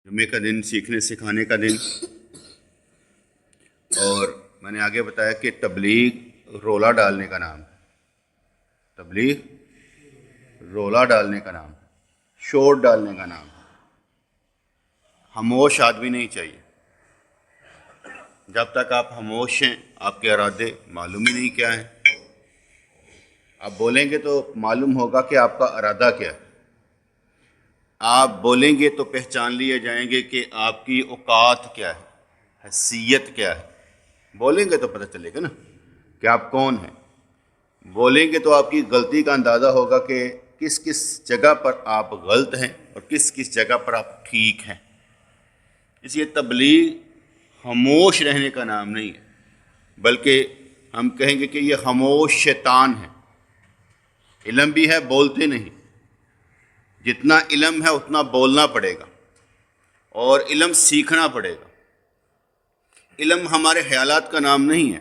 جمعے کا دن سیکھنے سکھانے کا دن، اور میں نے آگے بتایا کہ تبلیغ رولا ڈالنے کا نام ہے۔ تبلیغ رولا ڈالنے کا نام ہے، شور ڈالنے کا نام ہے۔ خاموش آدمی نہیں چاہیے۔ جب تک آپ خاموش ہیں آپ کے ارادے معلوم ہی نہیں کیا ہیں۔ آپ بولیں گے تو معلوم ہوگا کہ آپ کا ارادہ کیا ہے۔ آپ بولیں گے تو پہچان لیے جائیں گے کہ آپ کی اوقات کیا ہے، حیثیت کیا ہے۔ بولیں گے تو پتہ چلے گا نا کہ آپ کون ہیں۔ بولیں گے تو آپ کی غلطی کا اندازہ ہوگا کہ کس کس جگہ پر آپ غلط ہیں اور کس کس جگہ پر آپ ٹھیک ہیں۔ اس لیے تبلیغ خاموش رہنے کا نام نہیں ہے، بلکہ ہم کہیں گے کہ یہ خاموش شیطان ہے۔ علم بھی ہے، بولتے نہیں۔ جتنا علم ہے اتنا بولنا پڑے گا اور علم سیکھنا پڑے گا۔ علم ہمارے خیالات کا نام نہیں ہے،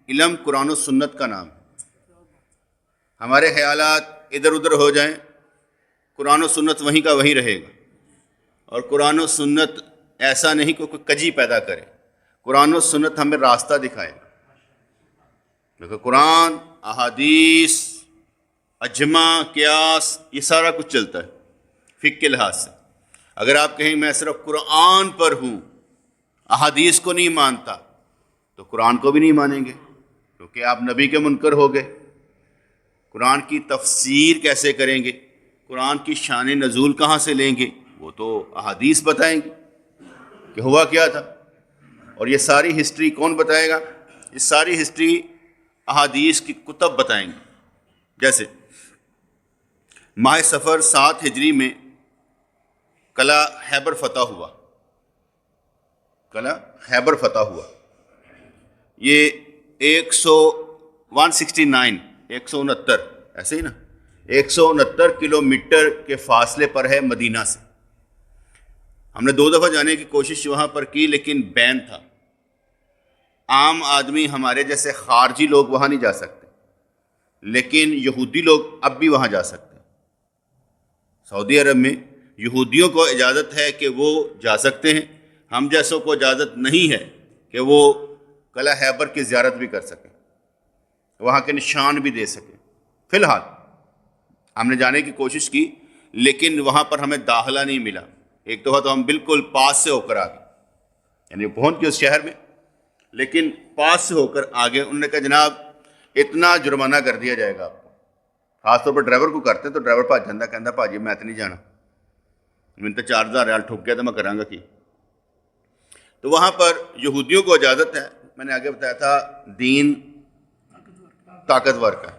علم قرآن و سنت کا نام ہے۔ ہمارے خیالات ادھر ادھر ہو جائیں، قرآن و سنت وہیں کا وہیں رہے گا۔ اور قرآن و سنت ایسا نہیں کہ کوئی کجی پیدا کرے، قرآن و سنت ہمیں راستہ دکھائے گا۔ کیونکہ قرآن، احادیث، اجماع، قیاس، یہ سارا کچھ چلتا ہے فقہ کے لحاظ سے۔ اگر آپ کہیں میں صرف قرآن پر ہوں، احادیث کو نہیں مانتا، تو قرآن کو بھی نہیں مانیں گے، کیونکہ آپ نبی کے منکر ہو گئے۔ قرآن کی تفسیر کیسے کریں گے؟ قرآن کی شان نزول کہاں سے لیں گے؟ وہ تو احادیث بتائیں گے کہ ہوا کیا تھا۔ اور یہ ساری ہسٹری کون بتائے گا؟ یہ ساری ہسٹری احادیث کی کتب بتائیں گے۔ جیسے ماہ صفر 7 ہجری میں قلعہ خیبر فتح ہوا۔ قلعہ خیبر فتح ہوا، یہ 169 ایسے ہی نا، 169 کلومیٹر کے فاصلے پر ہے مدینہ سے۔ ہم نے 2 دفعہ جانے کی کوشش وہاں پر کی، لیکن بین تھا۔ عام آدمی ہمارے جیسے خارجی لوگ وہاں نہیں جا سکتے، لیکن یہودی لوگ اب بھی وہاں جا سکتے ہیں۔ سعودی عرب میں یہودیوں کو اجازت ہے کہ وہ جا سکتے ہیں، ہم جیسوں کو اجازت نہیں ہے کہ وہ قلعہ خیبر کی زیارت بھی کر سکیں، وہاں کے نشان بھی دے سکیں۔ فی الحال ہم نے جانے کی کوشش کی، لیکن وہاں پر ہمیں داخلہ نہیں ملا۔ ایک دفعہ تو ہم بالکل پاس سے ہو کر آ گئے، یعنی پہنچ کے اس شہر میں، لیکن پاس سے ہو کر آگے انہوں نے کہا جناب اتنا جرمانہ کر دیا جائے گا آپ کو۔ خاص طور پر ڈرائیور کو کرتے ہیں تو ڈرائیور بھاج جاتا، کہتا بھاجی میں تو نہیں جانا، میں تو 4000 ریال ٹھک گیا تو میں کراں گا کی۔ تو وہاں پر یہودیوں کو اجازت ہے۔ میں نے آگے بتایا تھا دین طاقتور کا،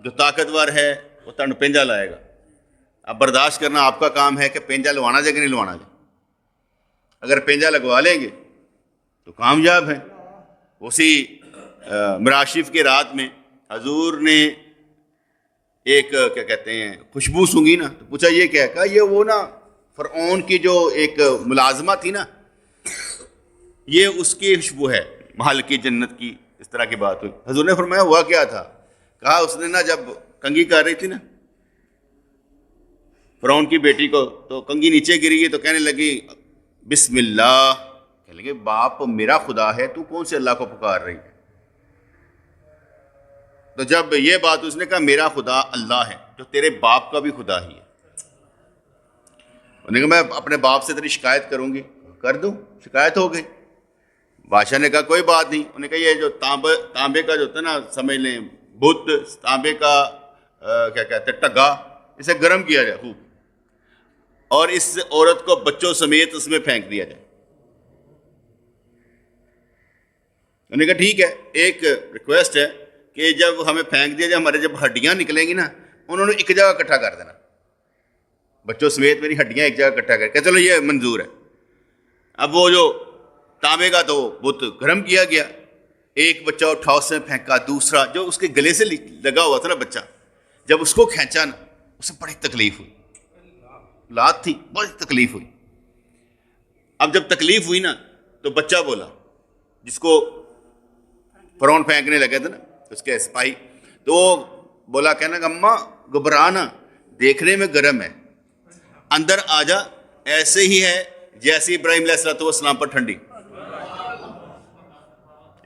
جو طاقتور ہے وہ تن پنجا لائے گا۔ اب برداشت کرنا آپ کا کام ہے کہ پنجا لوانا جائے کہ نہیں لوانا جائے۔ اگر پنجا لگوا لیں گے تو کامیاب ہیں۔ اسی معراج شریف کی رات میں حضور نے ایک کیا کہتے ہیں خوشبو سونگھی نا، تو پوچھا یہ کیا ہے؟ کہا یہ وہ نا فرعون کی جو ایک ملازمہ تھی نا، یہ اس کی خوشبو ہے، محل کی جنت کی۔ اس طرح کی بات ہوئی۔ حضور نے فرمایا ہوا کیا تھا؟ کہا اس نے نا جب کنگھی کر رہی تھی نا فرعون کی بیٹی کو، تو کنگھی نیچے گری گئی تو کہنے لگی بسم اللہ۔ کہنے لگے باپ میرا خدا ہے، تو کون سے اللہ کو پکار رہی ہے؟ تو جب یہ بات اس نے کہا میرا خدا اللہ ہے، جو تیرے باپ کا بھی خدا ہی ہے۔ انہوں نے کہا میں اپنے باپ سے تیری شکایت کروں گی۔ کر دوں، شکایت ہو گئی۔ بادشاہ نے کہا کوئی بات نہیں۔ انہوں نے کہا یہ جو تانبے کا جو ہوتا ہے نا، سمجھ لیں بت، تانبے کا کیا کہتے ہیں ٹگا، اسے گرم کیا جائے خوب، اور اس عورت کو بچوں سمیت اس میں پھینک دیا جائے۔ انہوں نے کہا ٹھیک ہے، ایک ریکویسٹ ہے کہ جب ہمیں پھینک دیا جائے، ہمارے جب ہڈیاں نکلیں گی نا، انہوں نے ایک جگہ اکٹھا کر دینا، بچوں سمیت میری ہڈیاں ایک جگہ اکٹھا کر کے، چلو یہ منظور ہے۔ اب وہ جو تانبے کا تو بت گرم کیا گیا، ایک بچہ اٹھا اس میں پھینکا، دوسرا جو اس کے گلے سے لگا ہوا تھا نا بچہ، جب اس کو کھینچا نا اسے بڑی تکلیف ہوئی، لات تھی، بڑی تکلیف ہوئی۔ اب جب تکلیف ہوئی نا تو بچہ بولا، جس کو فرعون پھینکنے لگے تھے نا اس کے سپاہی، تو وہ بولا کہنا کہ اماں گھبرانا، دیکھنے میں گرم ہے، اندر آ جا ایسے ہی ہے جیسے ابراہیم علیہ السلام پر ٹھنڈی.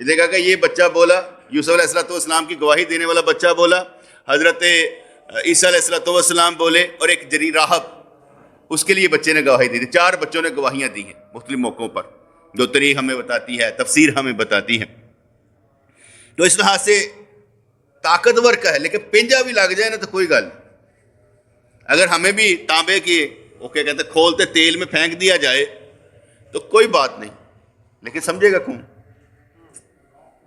یہ دیکھا کہ یہ بچہ بولا, یوسف علیہ السلام کی گواہی دینے والا بچہ بولا, حضرت عیسیٰ علیہ السلام بولے, اور ایک جری راہب, اس کے لیے بچے نے گواہی دی تھی. 4 بچوں نے گواہیاں دی ہیں مختلف موقعوں پر, جو تاریخ ہمیں بتاتی ہے, تفسیر ہمیں بتاتی ہے. تو اس لحاظ سے طاقتور کا ہے, لیکن پنجا بھی لگ جائے نا تو کوئی گل نہیں. اگر ہمیں بھی تانبے کی وہ کیا کہتے ہیں کھولتے تیل میں پھینک دیا جائے تو کوئی بات نہیں, لیکن سمجھے گا کون؟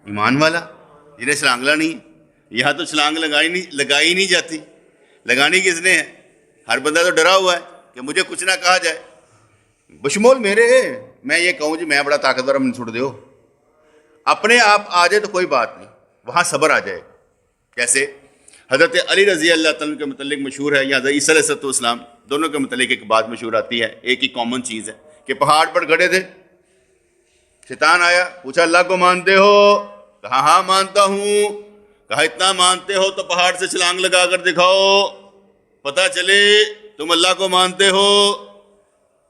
ایمان والا جنہیں چھلانگ لانی ہے. یہاں تو چھلانگ لگائی نہیں جاتی, لگانی کس نے ہے؟ ہر بندہ تو ڈرا ہوا ہے کہ مجھے کچھ نہ کہا جائے, بشمول میرے. میں یہ کہوں جی میں بڑا طاقتور, ہم چھوڑ دیو, اپنے آپ آ جائے تو کوئی بات نہیں, وہاں صبر آ جائے. کیسے؟ حضرت علی رضی اللہ تعالیٰ کے متعلق مشہور ہے, یا حضرت عیسیٰ علیہ السلام, دونوں کے متعلق ایک بات مشہور آتی ہے, ایک ہی کامن چیز ہے کہ پہاڑ پر کھڑے تھے, شیطان آیا, پوچھا اللہ کو مانتے ہو؟ کہا ہاں مانتا ہوں. کہا اتنا مانتے ہو تو پہاڑ سے چھلانگ لگا کر دکھاؤ, پتہ چلے تم اللہ کو مانتے ہو.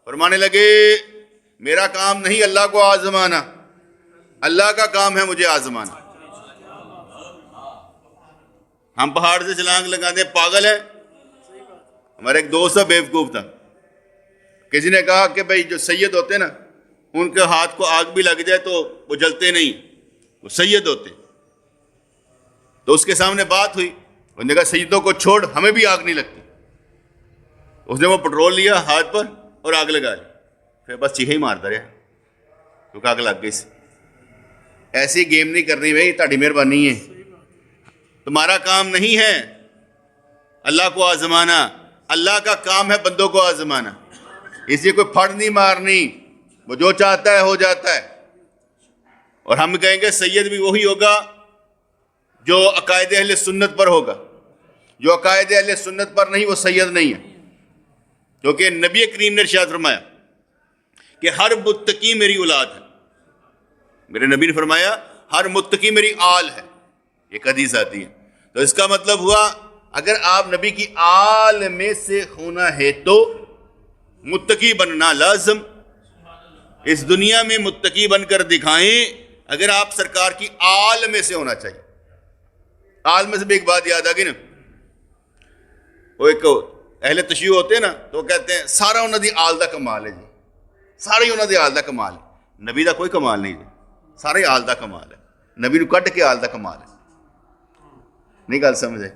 فرمانے لگے میرا کام نہیں اللہ کو آزمانا, اللہ کا کام ہے مجھے آزمانا. ہم پہاڑ سے چھلانگ لگا دیں, پاگل ہے. ہمارا ایک دوست تھا, بیوقوف تھا. کسی نے کہا کہ بھائی جو سید ہوتے ہیں نا, ان کے ہاتھ کو آگ بھی لگ جائے تو وہ جلتے نہیں, وہ سید ہوتے. تو اس کے سامنے بات ہوئی, انہوں نے کہا سیدوں کو چھوڑ, ہمیں بھی آگ نہیں لگتی. اس نے وہ پٹرول لیا ہاتھ پر اور آگ لگا لی, پھر بس چیخے ہی مارتا رہا کیونکہ آگ لگ گئی. ایسی گیم نہیں کرنی بھائی, تہاڈی مہربانی ہے. تمہارا کام نہیں ہے اللہ کو آزمانا, اللہ کا کام ہے بندوں کو آزمانا. اس لیے کوئی پھڑ نہیں مارنی, وہ جو چاہتا ہے ہو جاتا ہے. اور ہم کہیں گے سید بھی وہی ہوگا جو عقائد اہل سنت پر ہوگا, جو عقائد اہل سنت پر نہیں وہ سید نہیں ہے. کیونکہ نبی کریم نے ارشاد فرمایا کہ ہر متقی میری اولاد ہے. میرے نبی نے فرمایا ہر متقی میری آل ہے, ایک حدیث آتی ہے. تو اس کا مطلب ہوا اگر آپ نبی کی آل میں سے ہونا ہے تو متقی بننا لازم. اس دنیا میں متقی بن کر دکھائیں اگر آپ سرکار کی آل میں سے ہونا چاہیے. آل میں سے بھی ایک بات یاد آ گئی نا, وہ ایک اہل تشیع ہوتے ہیں نا, تو وہ کہتے ہیں سارا انہوں دی آل دا کمال ہے جی, سارا ہی انہوں دی آل دا کمال ہے. نبی دا کوئی کمال نہیں جی, سارا ہی آل دا کمال ہے. نبی نو کٹ کے آل دا کمال ہے. نہیں گل سمجھے؟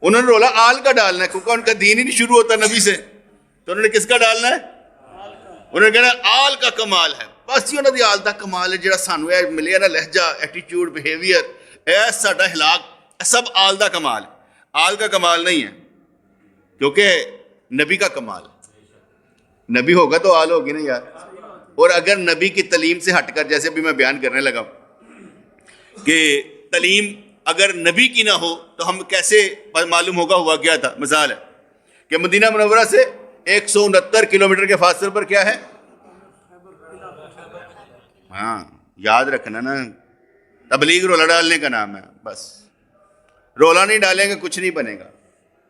انہوں نے رولا آل کا ڈالنا ہے کیونکہ ان کا دین ہی نہیں شروع ہوتا نبی سے, تو انہوں نے کس کا ڈالنا ہے؟ انہوں نے کہنا آل کا کمال ہے. بس جی انہوں نے آل دا کمال ہے, جڑا سانو ملے نا لہجہ, ایٹیچیوڈ, بہیویئر, ساڈا ہلاک, سب آل دا کمال ہے. آل کا کمال نہیں ہے کیونکہ نبی کا کمال ہے. نبی ہوگا تو آل ہوگی نا یار. اور اگر نبی کی تعلیم سے ہٹ کر, جیسے بھی میں بیان کرنے لگا کہ تعلیم اگر نبی کی نہ ہو تو ہم کیسے معلوم ہوگا ہوا کیا تھا. مثال ہے کہ مدینہ منورہ سے 169 کلومیٹر کے فاصلے پر کیا ہے؟ ہاں یاد رکھنا نا, تبلیغ رولا ڈالنے کا نام ہے. بس رولا نہیں ڈالیں گے کچھ نہیں بنے گا.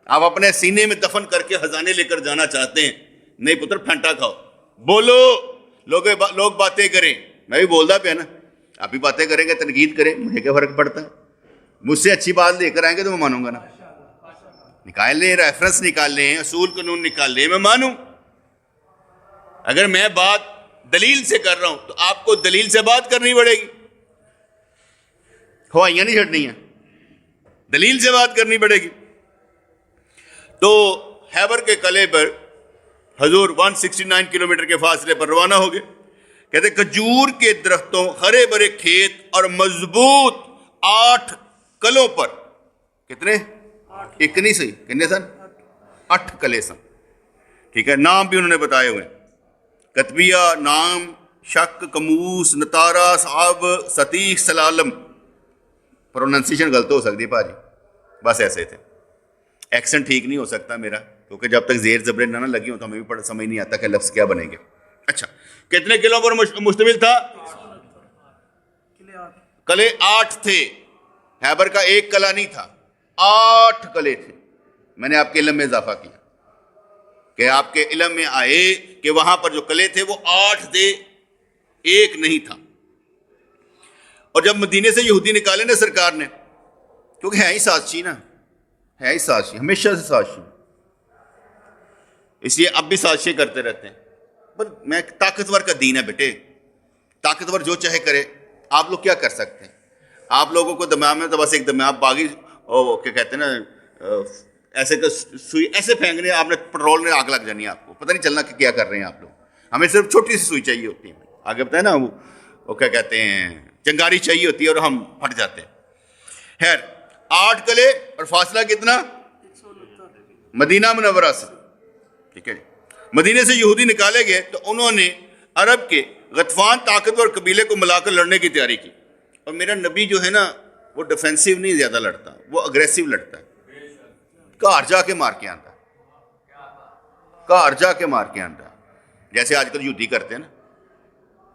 آپ اپنے سینے میں دفن کر کے خزانے لے کر جانا چاہتے ہیں, نہیں پتر پھنٹا کھاؤ, بولو, لوگ باتیں کریں. میں بھی بولتا پہ نا, آپ بھی باتیں کریں گے, تنقید کریں, مجھے کیا فرق پڑتا ہے؟ مجھ سے اچھی بات لے کر آئیں گے تو میں مانوں گا نا. نکال لیں, ریفرنس نکال لیں, اصول قانون نکال لیں, میں مانوں. اگر میں بات دلیل سے کر رہا ہوں تو آپ کو دلیل سے بات کرنی پڑے گی, ہوائیاں نہیں چھڑنی ہیں, دلیل سے بات کرنی پڑے گی. تو خیبر کے قلعے پر حضور 169 کلومیٹر کے فاصلے پر روانہ ہو گئے. کہتے کھجور کے درختوں, ہرے بھرے کھیت اور مضبوط 8 کلوں پر. کتنے؟ ایک نہیں صحیح, کتنے سن؟ 8 کلے سن. ٹھیک ہے, نام بھی انہوں نے بتائے ہوئے, کتبیہ, نام, شک, کموس, نتارا, صحاب, ستیخ, سلالم. پروننسیشن غلط ہو سکتی ہے پاجی, بس ایسے تھے. ایکسنٹ ٹھیک نہیں ہو سکتا میرا کیونکہ جب تک زیر زبریں نہ لگی ہوں تو ہمیں بھی سمجھ نہیں آتا کہ لفظ کیا بنیں گے. اچھا, کتنے کلوں پر مشتمل تھا؟ قلعے 8 تھے. خیبر کا ایک قلعہ نہیں تھا, 8 قلعے تھے. میں نے آپ کے علم میں اضافہ کیا. کہ آپ کے علم میں آئے کہ وہاں پر جو قلعے تھے وہ 8 تھے، ایک نہیں تھا. اور جب مدینے سے یہودی نکالے نا سرکار نے، کیونکہ ہے ہی سازشی نا، ہے ہی سازشی، ہمیشہ سے سازشی، اس لیے اب بھی سازشیں کرتے رہتے ہیں. پر میں طاقتور کا دین ہے بیٹے، طاقتور جو چاہے کرے. آپ لوگ کیا کر سکتے ہیں؟ آپ لوگوں کو دماغ میں تو بس ایک دماغ باغی کیا کہتے ہیں نا، ایسے سوئی ایسے پھینکنے، آپ نے پٹرول میں آگ لگ جانی ہے، آپ کو پتہ نہیں چلنا کہ کیا کر رہے ہیں آپ لوگ. ہمیں صرف چھوٹی سی سوئی چاہیے ہوتی ہے، آگے بتائیں نا وہ کیا کہتے ہیں، چنگاری چاہیے ہوتی ہے اور ہم پھٹ جاتے ہیں. خیر 8 قلعے اور فاصلہ کتنا؟ مدینہ منورہ سے. ٹھیک ہے، مدینے سے یہودی نکالے گئے تو انہوں نے عرب کے غطفان طاقتور قبیلے کو ملا کر لڑنے کی تیاری کی. اور میرا نبی جو ہے نا وہ ڈیفینسو نہیں زیادہ لڑتا، وہ اگریسو لڑتا ہے. گھر جا کے مار کے آتا ہے، گھر جا کے مار کے آتا ہے. جیسے آج کل یہودی کرتے ہیں نا،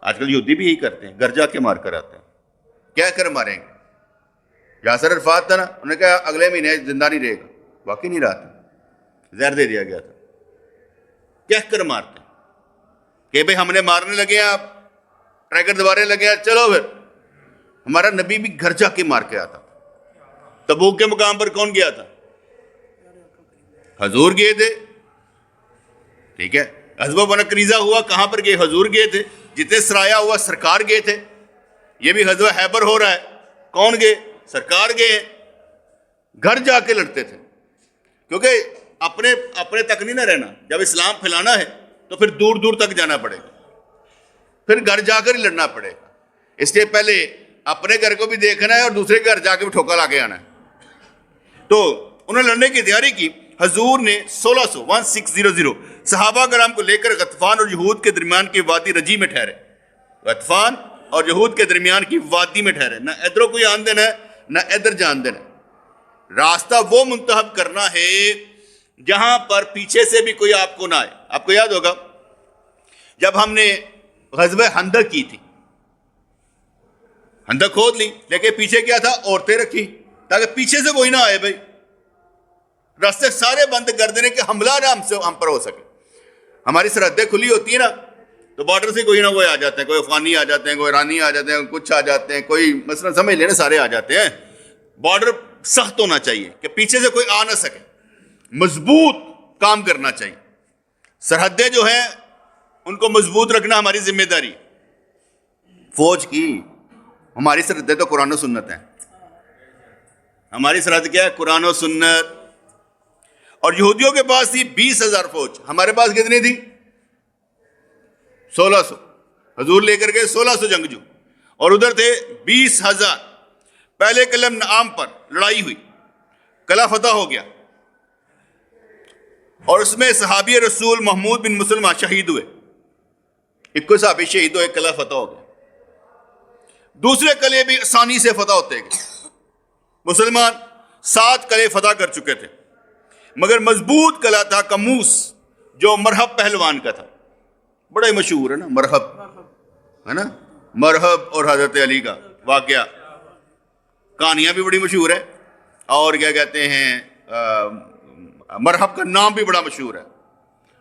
آج کل یہودی بھی یہی کرتے ہیں، گھر جا کے مار کر آتے ہیں. کیا کر ماریں گے؟ یاسر عرفات تھا نا، انہوں نے کہا اگلے مہینے زندہ نہیں رہے گا، واقعی نہیں رہا تھا، زہر دے دیا گیا تھا. کیا کر مارتے ہیں کہ بھئی ہم نے مارنے لگے ہیں، آپ ٹریگر دوبارے لگے ہیں، چلو پھر. ہمارا نبی بھی گھر جا کے مار کے آتا. تبوک کے مقام پر کون گیا تھا؟ حضور گئے تھے. ٹھیک ہے، غزوہ بنو قریظہ ہوا، کہاں پر گئے؟ حضور گئے تھے. جتنے سرایا ہوا سرکار گئے تھے. یہ بھی غزوہ خیبر ہو رہا ہے، کون گئے؟ سرکار گئے. گھر جا کے لڑتے تھے، کیونکہ اپنے تک نہیں نہ رہنا. جب اسلام پھیلانا ہے تو پھر دور دور تک جانا پڑے گا، پھر گھر جا کر ہی لڑنا پڑے گا. اس لیے پہلے اپنے گھر کو بھی دیکھنا ہے اور دوسرے گھر جا کے بھی ٹھوکا لا کے آنا ہے. تو انہوں نے لڑنے کی تیاری کی. حضور نے 1600 صحابہ کرام کو لے کر غطفان اور یہود کے درمیان کی وادی رجی میں ٹھہرے. غطفان اور یہود کے درمیان کی وادی میں ٹھہرے. نہ ادھر کوئی آن دینا ہے نہ ادھر جان دینا ہے. راستہ وہ منتخب کرنا ہے جہاں پر پیچھے سے بھی کوئی آپ کو نہ آئے. آپ کو یاد ہوگا جب ہم نے غزوہ خندق کی تھی، خندق کھود لی، لیکن پیچھے کیا تھا؟ عورتیں رکھی تاکہ پیچھے سے کوئی نہ آئے. بھائی راستے سارے بند کر دینے کہ حملہ نہ ہم پر ہو سکے. ہماری سرحدیں کھلی ہوتی ہیں نا تو بارڈر سے کوئی نہ کوئی آ جاتے ہیں، کوئی افغانی آ جاتے ہیں، کوئی ایرانی آ جاتے ہیں، کچھ آ جاتے ہیں، کوئی مثلا سمجھ لینا سارے آ جاتے ہیں. بارڈر سخت ہونا چاہیے کہ پیچھے سے کوئی آ نہ سکے، مضبوط کام کرنا چاہیے. سرحدیں جو ہیں ان کو مضبوط رکھنا ہماری ذمہ داری. فوج کی ہماری سرحدیں تو قرآن و سنت ہیں. ہماری سرحد کیا ہے؟ قرآن و سنت. اور یہودیوں کے پاس تھی 20,000 فوج، ہمارے پاس کتنی تھی؟ 1600. حضور لے کر گئے 1600 جنگجو اور ادھر تھے 20,000. پہلے قلعہ نعام پر لڑائی ہوئی، قلعہ فتح ہو گیا اور اس میں صحابی رسول محمود بن مسلمہ شہید ہوئے. 21 صحابی شہید ہوئے، قلعہ فتح ہو گیا. دوسرے قلعے بھی آسانی سے فتح ہوتے گئے. مسلمان 7 قلعے فتح کر چکے تھے، مگر مضبوط قلعہ تھا کموس جو مرحب پہلوان کا تھا. بڑا ہی مشہور ہے نا مرحب، ہے نا، مرحب اور حضرت علی کا واقعہ، کہانیاں بھی بڑی مشہور ہے. اور کیا کہتے ہیں، مرحب کا نام بھی بڑا مشہور ہے.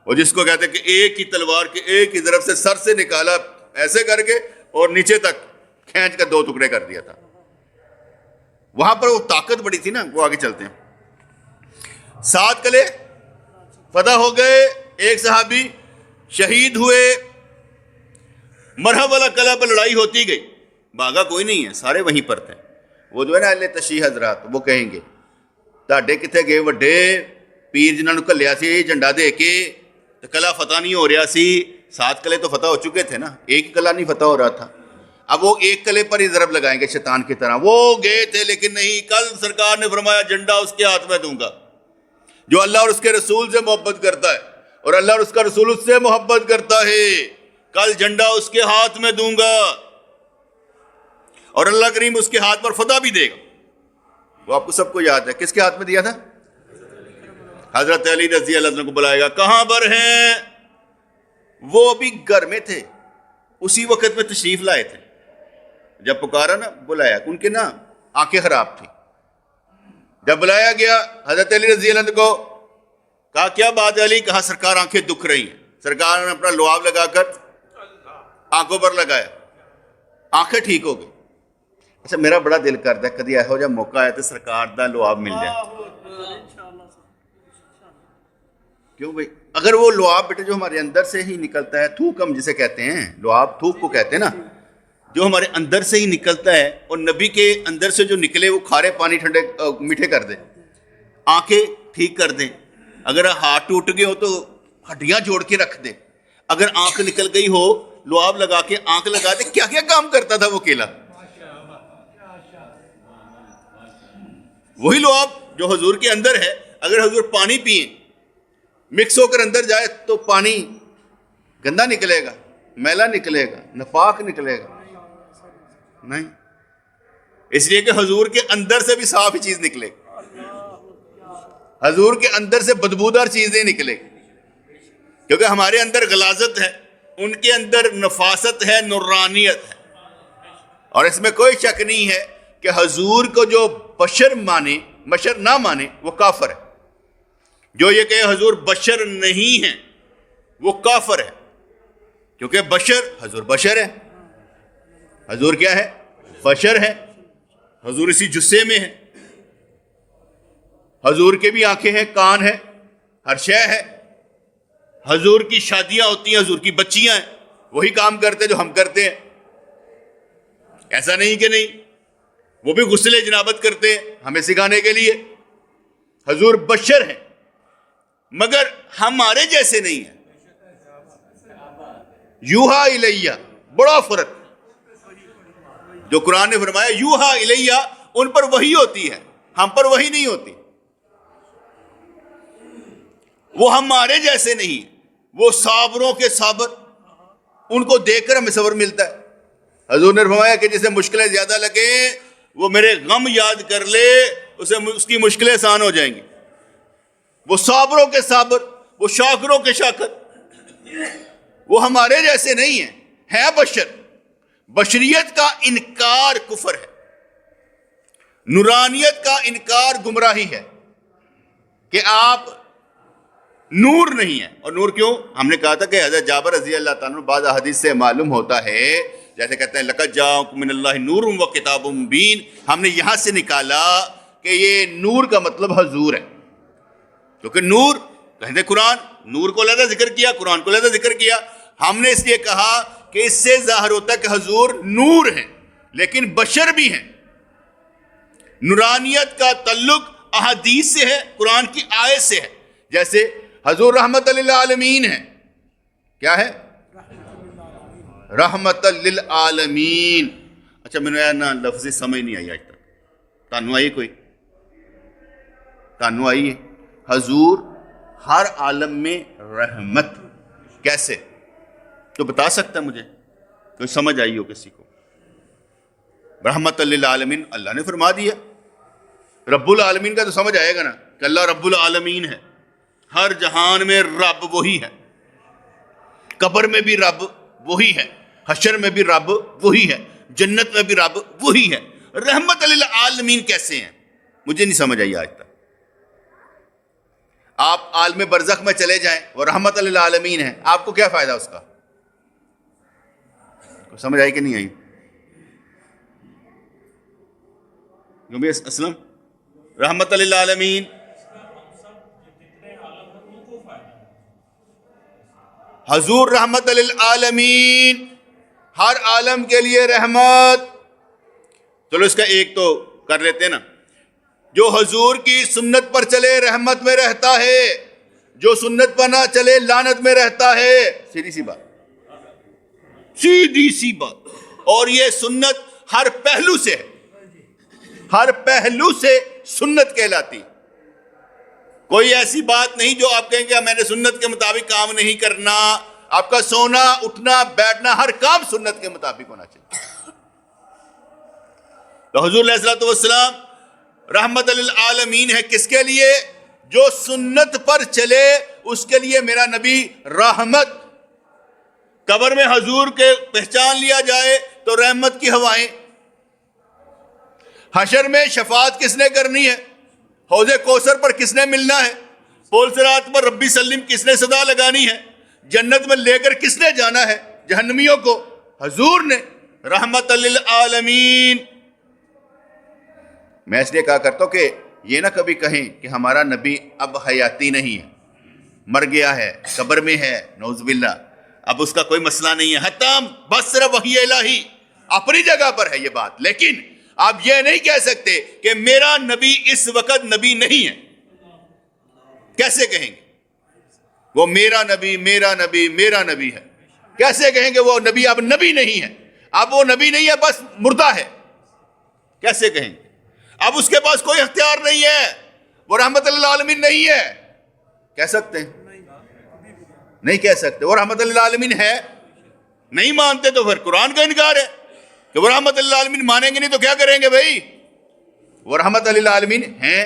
اور جس کو کہتے ہیں کہ ایک ہی تلوار کے ایک ہی طرف سے سر سے نکالا ایسے کر کے اور نیچے تک کھینچ کر 2 ٹکڑے کر دیا تھا. وہاں پر وہ طاقت بڑی تھی نا. وہ آگے چلتے ہیں. 7 قلعے فتح ہو گئے، ایک صحابی شہید ہوئے. مرحب والا قلعہ پر لڑائی ہوتی گئی، بھاگا کوئی نہیں ہے، سارے وہیں پر تھے. وہ جو ہے نا اہل تشیح حضرات وہ کہیں گے تاڈے کتنے گئے وڈے پیر جنہوں نے کلیا سی جھنڈا دے کے تو قلعہ فتح نہیں ہو رہا سی. 7 قلعے تو فتح ہو چکے تھے نا، ایک قلعہ نہیں فتح ہو رہا تھا. اب وہ ایک قلعے پر ہی ضرب لگائیں گے شیطان کی طرح. وہ گئے تھے لیکن نہیں. کل سرکار نے فرمایا جھنڈا اس کے ہاتھ میں دوں گا جو اللہ اور اس کے رسول سے محبت کرتا ہے اور اللہ اور اس کا رسول اس سے محبت کرتا ہے. کل جھنڈا اس کے ہاتھ میں دوں گا اور اللہ کریم اس کے ہاتھ پر فتح بھی دے گا. وہ آپ کو سب کو یاد ہے کس کے ہاتھ میں دیا تھا؟ حضرت علی رضی اللہ عنہ کو بلائے گا. کہاں پر ہیں؟ وہ ابھی گھر میں تھے، اسی وقت میں تشریف لائے تھے. جب پکارا نا بلایا، ان کے نا آنکھیں خراب تھی. جب بلایا گیا حضرت علی رضی اللہ عنہ کو کہا کیا بات ہے علی؟ کہا سرکار آنکھیں دکھ رہی ہیں. سرکار نے اپنا لعاب لگا کر آنکھوں پر لگایا, آنکھیں ٹھیک ہو گئی. اچھا میرا بڑا دل کرتا ہے کدی ایہو جا موقع آیا تو سرکار دا لعاب مل جائے. کیوں بھائی؟ اگر وہ لعاب بیٹے جو ہمارے اندر سے ہی نکلتا ہے, تھوک ہم جسے کہتے ہیں, لعاب تھوک کو کہتے ہیں نا, جو ہمارے اندر سے ہی نکلتا ہے, اور نبی کے اندر سے جو نکلے وہ کھارے پانی ٹھنڈے میٹھے کر دے, آنکھیں ٹھیک کر دیں. اگر ہاتھ ٹوٹ گئے ہو تو ہڈیاں جوڑ کے رکھ دے. اگر آنکھ نکل گئی ہو لعاب لگا کے آنکھ لگا دے. کیا کیا کام کرتا تھا وہ کیلا. وہی لعاب جو حضور کے اندر ہے, اگر حضور پانی پئیں مکس ہو کر اندر جائے تو پانی گندا نکلے گا, میلا نکلے گا, نفاق نکلے گا نہیں. اس لیے کہ حضور کے اندر سے بھی صاف چیز نکلے گی, حضور کے اندر سے بدبودار چیزیں نکلے گی. کیونکہ ہمارے اندر غلاظت ہے, ان کے اندر نفاست ہے, نورانیت ہے. اور اس میں کوئی شک نہیں ہے کہ حضور کو جو بشر مانے, بشر نہ مانے, وہ کافر ہے. جو یہ کہ حضور بشر نہیں ہیں وہ کافر ہے. کیونکہ بشر, حضور بشر ہے. حضور کیا ہے؟ بشر ہے. حضور اسی جثے میں ہے. حضور کے بھی آنکھیں ہیں, کان ہے, ہر شے ہے. حضور کی شادیاں ہوتی ہیں, حضور کی بچیاں ہیں, وہی کام کرتے ہیں جو ہم کرتے ہیں. ایسا نہیں کہ نہیں, وہ بھی غسل جنابت کرتے ہیں ہمیں سکھانے کے لیے. حضور بشر ہیں مگر ہمارے جیسے نہیں ہیں. یوحا الیہ, بڑا فرق. جو قرآن نے فرمایا یوحا الیہ, ان پر وحی ہوتی ہے, ہم پر وحی نہیں ہوتی. وہ ہمارے جیسے نہیں ہیں, وہ صابروں کے صابر, ان کو دیکھ کر ہمیں صبر ملتا ہے. حضور نے فرمایا کہ جسے مشکلیں زیادہ لگیں وہ میرے غم یاد کر لے, اسے اس کی مشکلیں آسان ہو جائیں گی. وہ صابروں کے صابر, وہ شاکروں کے شاکر, وہ ہمارے جیسے نہیں ہیں, ہے بشر. بشریت کا انکار کفر ہے, نورانیت کا انکار گمراہی ہے. کہ آپ نور نہیں ہیں. اور نور کیوں؟ ہم نے کہا تھا کہ حضرت جابر رضی اللہ تعالیٰ عنہ بعض احادیث سے معلوم ہوتا ہے, جیسے کہتے ہیں لقد جاءکم من اللہ نور و کتاب مبین. ہم نے یہاں سے نکالا کہ یہ نور کا مطلب حضور ہے. کیونکہ نور کہتے قرآن, نور کو علیحدہ ذکر کیا, قرآن کو علیحدہ ذکر کیا. ہم نے اس لیے کہا کہ اس سے ظاہر ہوتا ہے کہ حضور نور ہیں لیکن بشر بھی ہیں. نورانیت کا تعلق احادیث سے ہے, قرآن کی آیت سے ہے. جیسے حضور رحمت للعالمین ہے. کیا ہے؟ رحمت للعالمین. اچھا میں نے نا لفظ سمجھ نہیں آئی آج تک. تانوں آئی کوئی؟ تانوں آئی ہے؟ حضور ہر عالم میں رحمت. کیسے؟ تو بتا سکتا ہے مجھے کوئی سمجھ آئی ہو کسی کو؟ رحمت للعالمین اللہ نے فرما دیا. رب العالمین کا تو سمجھ آئے گا نا کہ اللہ رب العالمین ہے. ہر جہان میں رب وہی ہے, قبر میں بھی رب وہی ہے, حشر میں بھی رب وہی ہے, جنت میں بھی رب وہی ہے. رحمت للعالمین کیسے ہیں؟ مجھے نہیں سمجھ آئی آج تک. آپ عالم برزخ میں چلے جائیں وہ رحمت للعالمین ہے, آپ کو کیا فائدہ اس کا؟ سمجھ آئی کہ نہیں آئی؟ اسلم رحمت للعالمین. حضور رحمت للعالمین, ہر عالم کے لیے رحمت. چلو اس کا ایک تو کر لیتے ہیں نا. جو حضور کی سنت پر چلے رحمت میں رہتا ہے, جو سنت پر نہ چلے لعنت میں رہتا ہے. سیدھی سی بات, سیدھی سی بات. اور یہ سنت ہر پہلو سے ہے, ہر پہلو سے سنت کہلاتی. کوئی ایسی بات نہیں جو آپ کہیں کہ میں نے سنت کے مطابق کام نہیں کرنا. آپ کا سونا اٹھنا بیٹھنا ہر کام سنت کے مطابق ہونا چاہیے. تو حضور علیہ الصلوۃ والسلام رحمت للعالمین ہے. کس کے لیے؟ جو سنت پر چلے اس کے لیے میرا نبی رحمت. قبر میں حضور کے پہچان لیا جائے تو رحمت کی ہوائیں. حشر میں شفاعت کس نے کرنی ہے؟ حوض کوثر پر کس نے ملنا ہے؟ پول صراط پر ربی سلم کس نے صدا لگانی ہے؟ جنت میں لے کر کس نے جانا ہے جہنمیوں کو؟ حضور نے، رحمت للعالمین۔ میں اس لیے کہا کرتا ہوں کہ یہ نہ کبھی کہیں کہ ہمارا نبی اب حیاتی نہیں ہے، مر گیا ہے، قبر میں ہے، نعوذ باللہ، اب اس کا کوئی مسئلہ نہیں ہے۔ حتام بس صرف وحی الہی اپنی جگہ پر ہے یہ بات، لیکن آپ یہ نہیں کہہ سکتے کہ میرا نبی اس وقت نبی نہیں ہے۔ کیسے کہیں گے وہ میرا نبی میرا نبی میرا نبی ہے؟ کیسے کہیں گے وہ نبی اب نبی نہیں ہے؟ اب وہ نبی نہیں ہے، بس مردہ ہے۔ کیسے کہیں گے؟ اب اس کے پاس کوئی اختیار نہیں ہے، وہ رحمت للعالمین نہیں ہے۔ کہہ سکتے ہیں؟ نہیں کہہ سکتے۔ وہ رحمت للعالمین ہے، نہیں مانتے تو پھر قرآن کا انکار ہے کہ وہ رحمت للعالمین مانیں گے نہیں تو کیا کریں گے بھائی؟ وہ رحمت للعالمین ہیں،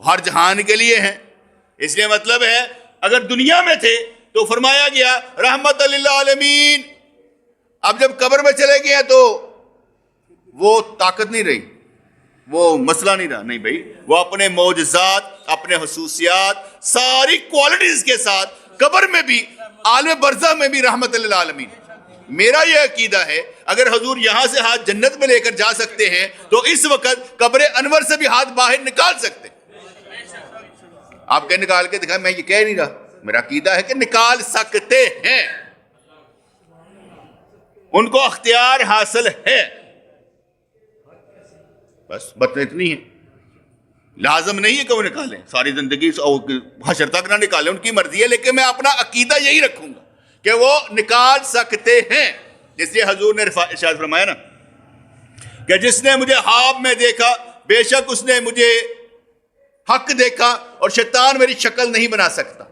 ہر جہان کے لیے ہیں۔ اس لیے مطلب ہے اگر دنیا میں تھے تو فرمایا گیا رحمت للعالمین، اب جب قبر میں چلے گئے تو وہ طاقت نہیں رہی، وہ مسئلہ نہیں رہا۔ نہیں بھائی، وہ اپنے معجزات، اپنے خصوصیات، ساری کوالٹیز کے ساتھ قبر میں بھی، عالم برزخ میں بھی رحمت للعالمین۔ میرا یہ عقیدہ ہے اگر حضور یہاں سے ہاتھ جنت میں لے کر جا سکتے ہیں تو اس وقت قبر انور سے بھی ہاتھ باہر نکال سکتے ہیں۔ آپ کہ نکال کے دکھائیں، میں یہ کہہ نہیں رہا، میرا عقیدہ ہے کہ نکال سکتے ہیں، ان کو اختیار حاصل ہے، بس بات اتنی ہے۔ لازم نہیں ہے کہ وہ نکالیں ساری زندگی حشر تک نہ نکالیں، ان کی مرضی ہے، لیکن میں اپنا عقیدہ یہی رکھوں گا کہ وہ نکال سکتے ہیں۔ جس لیے حضور نے ارشاد فرمایا نا کہ جس نے مجھے خواب میں دیکھا بے شک اس نے مجھے حق دیکھا اور شیطان میری شکل نہیں بنا سکتا،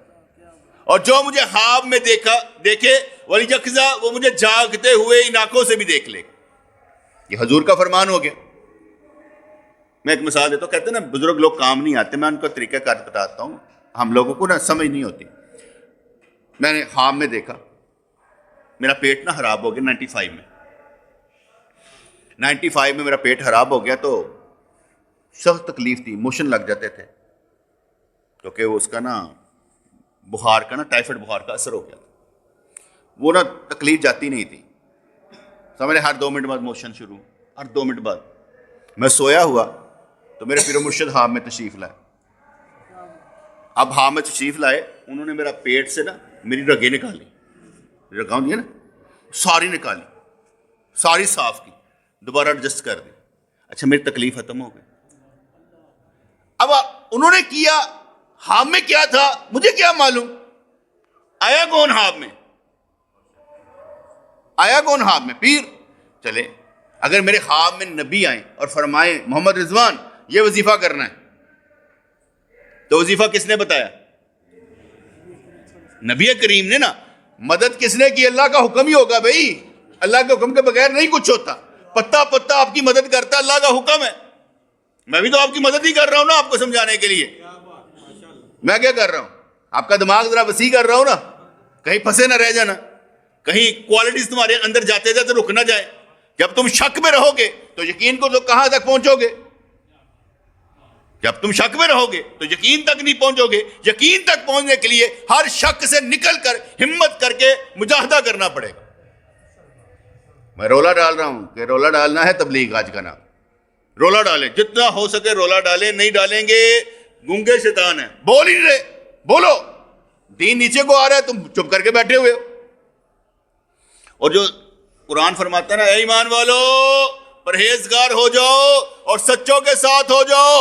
اور جو مجھے خواب میں دیکھے ولی یکزا وہ مجھے جاگتے ہوئے ان آنکھوں سے بھی دیکھ لے۔ یہ حضور کا فرمان ہو گیا۔ میں ایک مثال دیتا ہوں، کہتے ہیں نا بزرگ لوگ کام نہیں آتے، میں ان کو طریقہ کار بتاتا ہوں، ہم لوگوں کو نا سمجھ نہیں ہوتی۔ میں نے خواب میں دیکھا میرا پیٹ نا خراب ہو گیا 95 میں میرا پیٹ خراب ہو گیا تو سخت تکلیف تھی، موشن لگ جاتے تھے کیونکہ وہ اس کا نا بخار کا نا ٹائیفائڈ بخار کا اثر ہو گیا تھا، وہ نا تکلیف جاتی نہیں تھی، سمجھے، ہر 2 منٹ بعد موشن شروع، ہر 2 منٹ بعد۔ میں سویا ہوا تو میرے پیر و مرشد خواب میں تشریف لائے۔ اب خواب میں تشریف لائے، انہوں نے میرا پیٹ سے نا میری رگیں نکالی، رگاں ہوتی ہیں نا، ساری نکالی، ساری صاف کی، دوبارہ ایڈجسٹ کر دی۔ اچھا میری تکلیف ختم ہو گئی۔ اب انہوں نے کیا، خواب میں کیا تھا مجھے کیا معلوم؟ آیا کون خواب میں؟ آیا کون خواب میں؟ پیر۔ چلے اگر میرے خواب میں نبی آئیں اور فرمائیں محمد رضوان یہ وظیفہ کرنا ہے، تو وظیفہ کس نے بتایا؟ نبی کریم نے نا۔ مدد کس نے کی؟ اللہ کا حکم ہی ہوگا بھائی، اللہ کے حکم کے بغیر نہیں کچھ ہوتا۔ پتا پتا آپ کی مدد کرتا اللہ کا حکم ہے۔ میں بھی تو آپ کی مدد ہی کر رہا ہوں نا، آپ کو سمجھانے کے لیے۔ میں کیا کر رہا ہوں؟ آپ کا دماغ ذرا وسیع کر رہا ہوں نا، کہیں پھنسے نہ رہ جانا، کہیں کوالٹیز تمہارے اندر جاتے جاتے رک نہ جائے۔ جب تم شک میں رہو گے تو یقین کو تو کہاں تک پہنچو گے؟ جب تم شک میں رہو گے تو یقین تک نہیں پہنچو گے۔ یقین تک پہنچنے کے لیے ہر شک سے نکل کر ہمت کر کے مجاہدہ کرنا پڑے گا۔ میں رولا ڈال رہا ہوں کہ رولا ڈالنا ہے تبلیغ آج کا نام۔ رولا ڈالیں، جتنا ہو سکے رولا ڈالیں، نہیں ڈالیں گے گونگے شیطان ہیں، بول ہی نہیں رہے، بولو۔ دین نیچے کو آ رہا ہے، تم چپ کر کے بیٹھے ہوئے ہو۔ اور جو قرآن فرماتا ہے نا، اے ایمان والو پرہیزگار ہو جاؤ اور سچوں کے ساتھ ہو جاؤ۔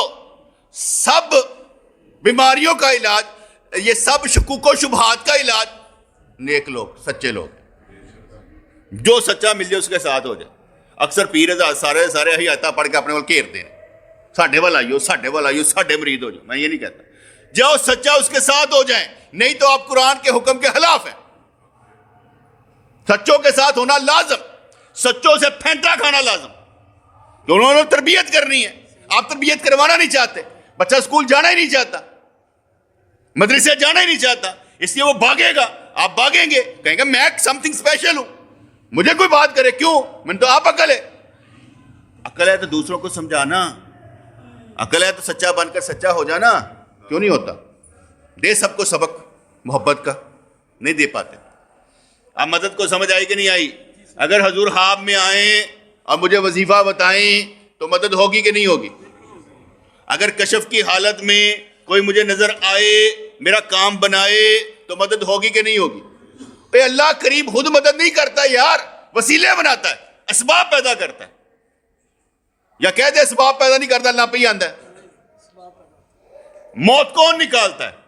سب بیماریوں کا علاج، یہ سب شکوک و شبہات کا علاج نیک لوگ، سچے لوگ، جو سچا مل جائے اس کے ساتھ ہو جائے۔ اکثر پیر سارے ہی آتا پڑھ کے اپنے وال گھیرتے ہیں، ساڈے وال آئیو، ساڈے وال آئیو، ساڈے مرید ہو جاؤ۔ میں یہ نہیں کہتا، جاؤ سچا اس کے ساتھ ہو جائیں، نہیں تو آپ قرآن کے حکم کے خلاف ہیں۔ سچوں کے ساتھ ہونا لازم، سچوں سے پھینٹا کھانا لازم، کہ انہوں نے تربیت کرنی ہے۔ آپ تربیت کروانا نہیں چاہتے، بچہ اسکول جانا ہی نہیں چاہتا، مدرسے جانا ہی نہیں چاہتا، اس لیے وہ بھاگے گا، آپ بھاگیں گے، کہیں گے میں سم تھنگ اسپیشل ہوں، مجھے کوئی بات کرے کیوں؟ میں تو آپ عقل ہے۔ عقل ہے تو دوسروں کو سمجھانا، عقل ہے تو سچا بن کر سچا ہو جانا، کیوں نہیں ہوتا؟ دے سب کو سبق محبت کا، نہیں دے پاتے. اب مدد کو سمجھ آئی کہ نہیں آئی؟ اگر حضور خواب میں آئیں اور مجھے وظیفہ بتائیں تو مدد ہوگی کہ نہیں ہوگی؟ اگر کشف کی حالت میں کوئی مجھے نظر آئے، میرا کام بنائے تو مدد ہوگی کہ نہیں ہوگی؟ اے اللہ کریم خود مدد نہیں کرتا یار، وسیلے بناتا ہے، اسباب پیدا کرتا ہے. یا کہہ دے اسباب پیدا نہیں کرتا، اللہ پہ ہی آندا ہے. موت کون نکالتا ہے؟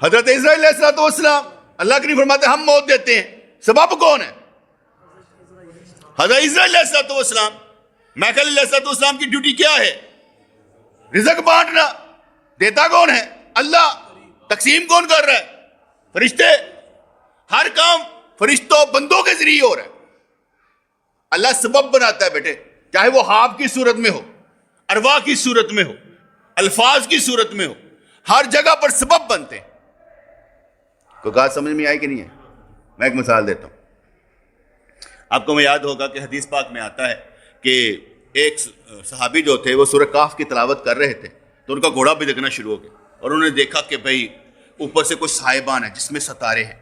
حضرت اسرائیل علیہ السلام، اللہ کریم فرماتے ہیں ہم موت دیتے ہیں، سبب کون ہے؟ حضرت اسرائیل علیہ السلام. میکل علیہ السلام کی ڈیوٹی کیا ہے؟ رزق بانٹنا. دیتا کون ہے؟ اللہ. تقسیم کون کر رہا ہے؟ فرشتے. ہر کام فرشتوں بندوں کے ذریعے ہو رہا ہے. اللہ سبب بناتا ہے بیٹے، چاہے وہ خواب کی صورت میں ہو، ارواح کی صورت میں ہو، الفاظ کی صورت میں ہو، ہر جگہ پر سبب بنتے ہیں. کوئی بات سمجھ میں آئی کہ نہیں ہے؟ میں ایک مثال دیتا ہوں. آپ کو میں یاد ہوگا کہ حدیث پاک میں آتا ہے کہ ایک صحابی جو تھے وہ سورہ کاف کی تلاوت کر رہے تھے تو ان کا گھوڑا بھی دیکھنا شروع ہو گیا اور انہوں نے دیکھا کہ بھئی اوپر سے کوئی صاحبان ہے جس میں ستارے ہیں.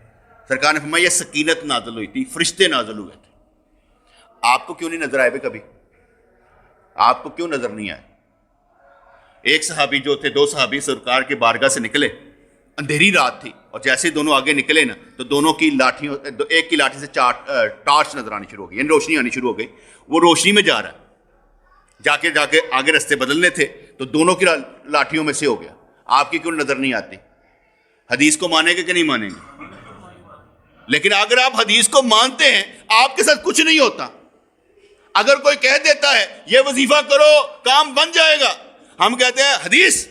سرکار نے فرمایا یہ سکینت نازل ہوئی تھی، فرشتے نازل ہوئے تھے. آپ کو کیوں نہیں نظر آئے بھائی؟ کبھی آپ کو کیوں نظر نہیں آئے؟ ایک صحابی جو تھے، دو صحابی سرکار کے بارگاہ سے نکلے، اندھیری رات تھی، اور جیسے دونوں آگے نکلے نا تو دونوں کی لاٹھیوں، ایک کی لاٹھی سے ٹارچ نظر آنی شروع ہو گئی، یعنی روشنی آنی شروع ہو گئی. وہ روشنی میں جا رہا ہے، جا کے آگے رستے بدلنے تھے تو دونوں کی لاٹھیوں میں سے ہو گیا. آپ کی کیوں نظر نہیں آتی؟ حدیث کو مانیں گے کہ نہیں مانیں گے؟ لیکن اگر آپ حدیث کو مانتے ہیں آپ کے ساتھ کچھ نہیں ہوتا. اگر کوئی کہہ دیتا ہے یہ وظیفہ کرو کام بن جائے گا، ہم کہتے ہیں حدیث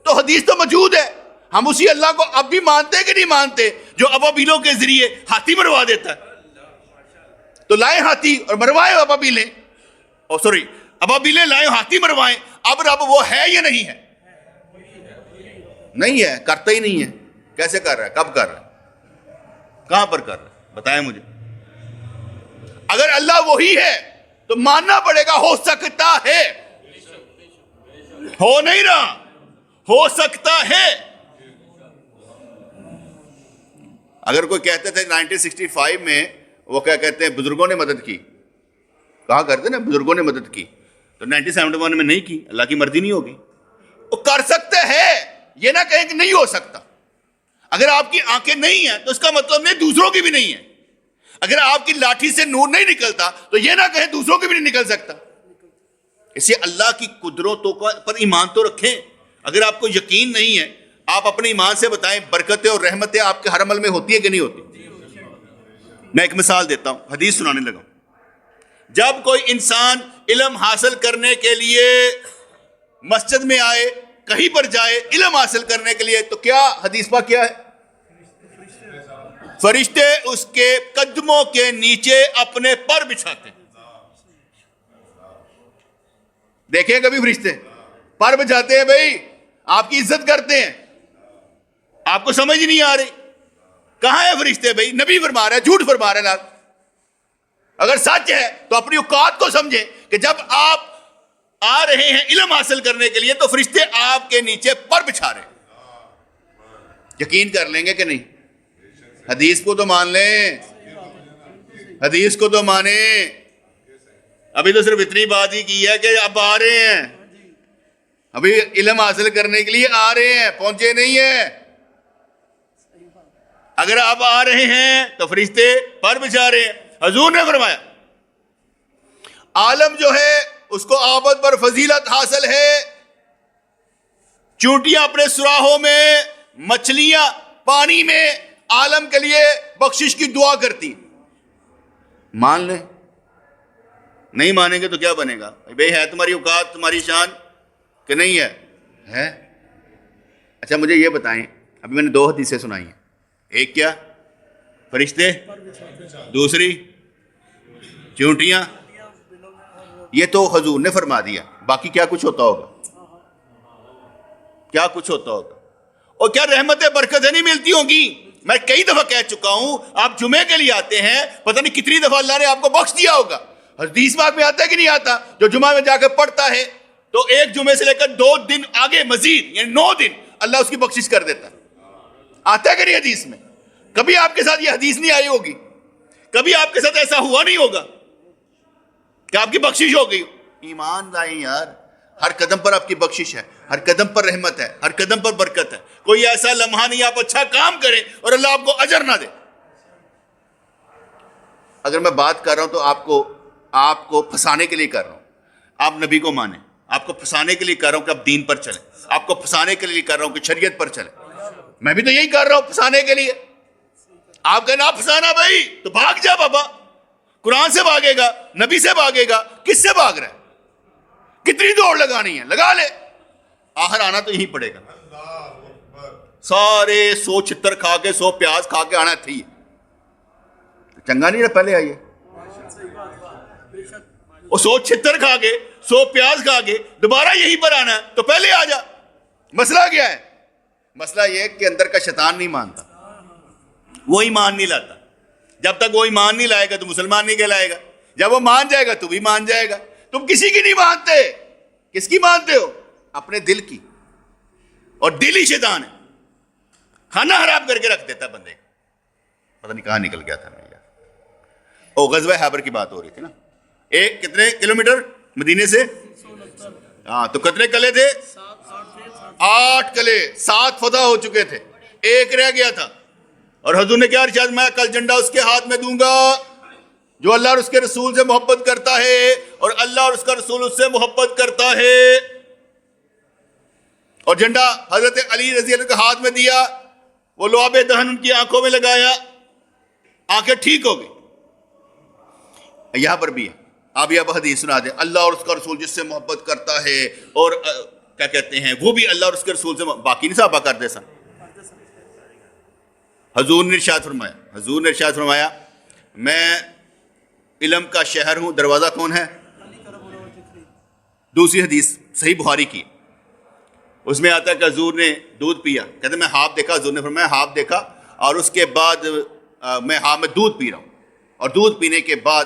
تو موجود ہے. ہم اسی اللہ کو اب بھی مانتے کہ نہیں مانتے جو ابابیلوں کے ذریعے ہاتھی مروا دیتا ہے؟ تو لائے ہاتھی اور مروائے ابابیلیں، ابابیلیں لائے ہاتھی مروائیں. اب رب وہ ہے یا نہیں ہے؟ نہیں ہے، کرتا ہی نہیں ہے. کیسے کر رہا ہے؟ کب کر رہا ہے؟ کہاں پر کر رہا ہے؟ بتائیں مجھے. اگر اللہ وہی ہے تو ماننا پڑے گا ہو سکتا ہے، ہو نہیں رہا، ہو سکتا ہے. اگر کوئی کہتے تھے 1965 میں وہ کیا کہتے ہیں بزرگوں نے مدد کی، کہا کرتے نا بزرگوں نے مدد کی، تو 1971 میں نہیں کی، اللہ کی مرضی نہیں ہوگی. وہ کر سکتے ہیں، یہ نہ کہیں کہ نہیں ہو سکتا. اگر آپ کی آنکھیں نہیں ہیں تو اس کا مطلب نہیں دوسروں کی بھی نہیں ہے. اگر آپ کی لاٹھی سے نور نہیں نکلتا تو یہ نہ کہیں دوسروں کی بھی نہیں نکل سکتا. اسے اللہ کی قدرتوں پر ایمان تو رکھیں. اگر آپ کو یقین نہیں ہے آپ اپنے ایمان سے بتائیں برکتیں اور رحمتیں آپ کے ہر عمل میں ہوتی ہیں کہ نہیں ہوتی؟ میں ایک مثال دیتا ہوں، حدیث سنانے لگا. جب کوئی انسان علم حاصل کرنے کے لیے مسجد میں آئے، کہیں پر جائے علم حاصل کرنے کے لیے، تو کیا حدیث پاک کیا ہے؟ فرشتے اس کے قدموں کے نیچے اپنے پر بچھاتے ہیں. دیکھیں کبھی فرشتے پر بچھاتے ہیں؟ بھائی آپ کی عزت کرتے ہیں. آپ کو سمجھ نہیں آ رہی کہاں ہے فرشتے؟ بھائی نبی فرما رہا ہے، جھوٹ فرما رہا ہے. اگر سچ ہے تو اپنی اوقات کو سمجھیں کہ جب آپ آ رہے ہیں علم حاصل کرنے کے لیے تو فرشتے آپ کے نیچے پر بچھا رہے ہیں. یقین کر لیں گے کہ نہیں؟ حدیث کو تو مان لیں، حدیث کو تو مانیں. ابھی تو صرف اتنی بات ہی کی ہے کہ اب آ رہے ہیں، ابھی علم حاصل کرنے کے لیے آ رہے ہیں، پہنچے نہیں ہیں. اگر آپ آ رہے ہیں تو فرشتے پر بچھا رہے ہیں. حضور نے فرمایا عالم جو ہے اس کو آبد پر فضیلت حاصل ہے. چونٹیاں اپنے سراہوں میں، مچھلیاں پانی میں عالم کے لیے بخشش کی دعا کرتی. مان لیں. نہیں مانیں گے تو کیا بنے گا؟ بھئی ہے تمہاری اوقات، تمہاری شان کہ نہیں ہے؟ اچھا مجھے یہ بتائیں، ابھی میں نے 2 حدیثیں سنائی ہیں. ایک کیا؟ فرشتے، دوسری چونٹیاں. یہ تو حضور نے فرما دیا، باقی کیا کچھ ہوتا ہوگا؟ کیا کچھ ہوتا ہوگا؟ اور کیا رحمتیں برکتیں نہیں ملتی ہوں گی؟ میں کئی دفعہ کہہ چکا ہوں، آپ جمعے کے لیے آتے ہیں، پتہ نہیں کتنی دفعہ اللہ نے آپ کو بخش دیا ہوگا. حدیث پاک میں آتا ہے کہ نہیں آتا؟ جو جمعہ میں جا کے پڑھتا ہے تو ایک جمعے سے لے کر 2 دن آگے مزید، یعنی 9 دن اللہ اس کی بخشش کر دیتا ہے. آتا ہے کہ نہیں حدیث میں؟ کبھی آپ کے ساتھ یہ حدیث نہیں آئی ہوگی, کبھی آپ کے ساتھ ایسا ہوا نہیں ہوگا کہ آپ کی بخشش ہو گئی. ایمان لائیں یار, ہر قدم پر آپ کی بخشش ہے, ہر قدم پر رحمت ہے, ہر قدم پر برکت ہے. کوئی ایسا لمحہ نہیں آپ اچھا کام کریں اور اللہ آپ کو اجر نہ دے. اگر میں بات کر رہا ہوں تو آپ کو پھنسانے کے لیے کر رہا ہوں. آپ نبی کو مانیں. آپ کو پھنسانے کے لیے کر رہا ہوں کہ آپ دین پر چلیں. آپ کو پھنسانے کے لیے کر رہا ہوں کہ شریعت پر چلیں. میں بھی تو یہی کر رہا ہوں, پھنسانے کے لیے. آپ کہنا آپ پھنسانا بھائی تو بھاگ جا بابا. قرآن سے بھاگے گا, نبی سے بھاگے گا, کس سے بھاگ رہا ہے؟ کتنی دوڑ لگانی ہے, لگا لے, آخر آنا تو یہیں پڑے گا. سارے 100 چھتر کھا کے 100 پیاز کھا کے آنا تھی, چنگا نہیں رہا. پہلے آئیے, وہ 100 چھتر کھا کے 100 پیاز کھا کے دوبارہ یہیں پر آنا ہے تو پہلے آ جا. مسئلہ کیا ہے؟ مسئلہ یہ کہ اندر کا شیطان نہیں مانتا, وہ ایمان نہیں لاتا. جب تک وہ ایمان نہیں لائے گا تو مسلمان نہیں کہلائے گا. جب وہ مان جائے گا تو بھی مان جائے گا. تم کسی کی نہیں مانتے. کس کی مانتے ہو؟ اپنے دل کی. اور دل ہی شیطان ہے, کھانا حرام کر کے رکھ دیتا بندے کو. پتہ نہیں کہاں نکل گیا تھا میں یار. او غزوہ خیبر کی بات ہو رہی تھی نا. ایک کتنے کلومیٹر مدینے سے؟ ہاں, تو کتنے کلے تھے؟ 8 کلے. 7 فتح ہو چکے تھے, ایک رہ گیا تھا. اور حضور نے کیا ارشاد فرمایا؟ کل جھنڈا اس کے ہاتھ میں دوں گا جو اللہ اور اس کے رسول سے محبت کرتا ہے, اور اللہ اور اس کا رسول اس سے محبت کرتا ہے. اور جھنڈا حضرت علی رضی اللہ کے ہاتھ میں دیا, وہ لعاب دہن ان کی آنکھوں میں لگایا, آنکھیں ٹھیک ہو گئی. یہاں پر بھی ہے, آپ یہ حدیث سنا دیں, اللہ اور اس کا رسول جس سے محبت کرتا ہے, اور کیا کہتے ہیں, وہ بھی اللہ اور اس کے رسول سے. باقی نہیں صحابہ کرتے سن. حضور نے ارشاد فرمایا میں علم کا شہر ہوں, دروازہ کون ہے؟ دوسری حدیث صحیح بخاری کی, اس میں آتا ہے کہ حضور نے دودھ پیا. کہتے میں ہاف دیکھا, حضور نے فرمایا ہاف دیکھا, اور اس کے بعد میں میں دودھ پی رہا ہوں, اور دودھ پینے کے بعد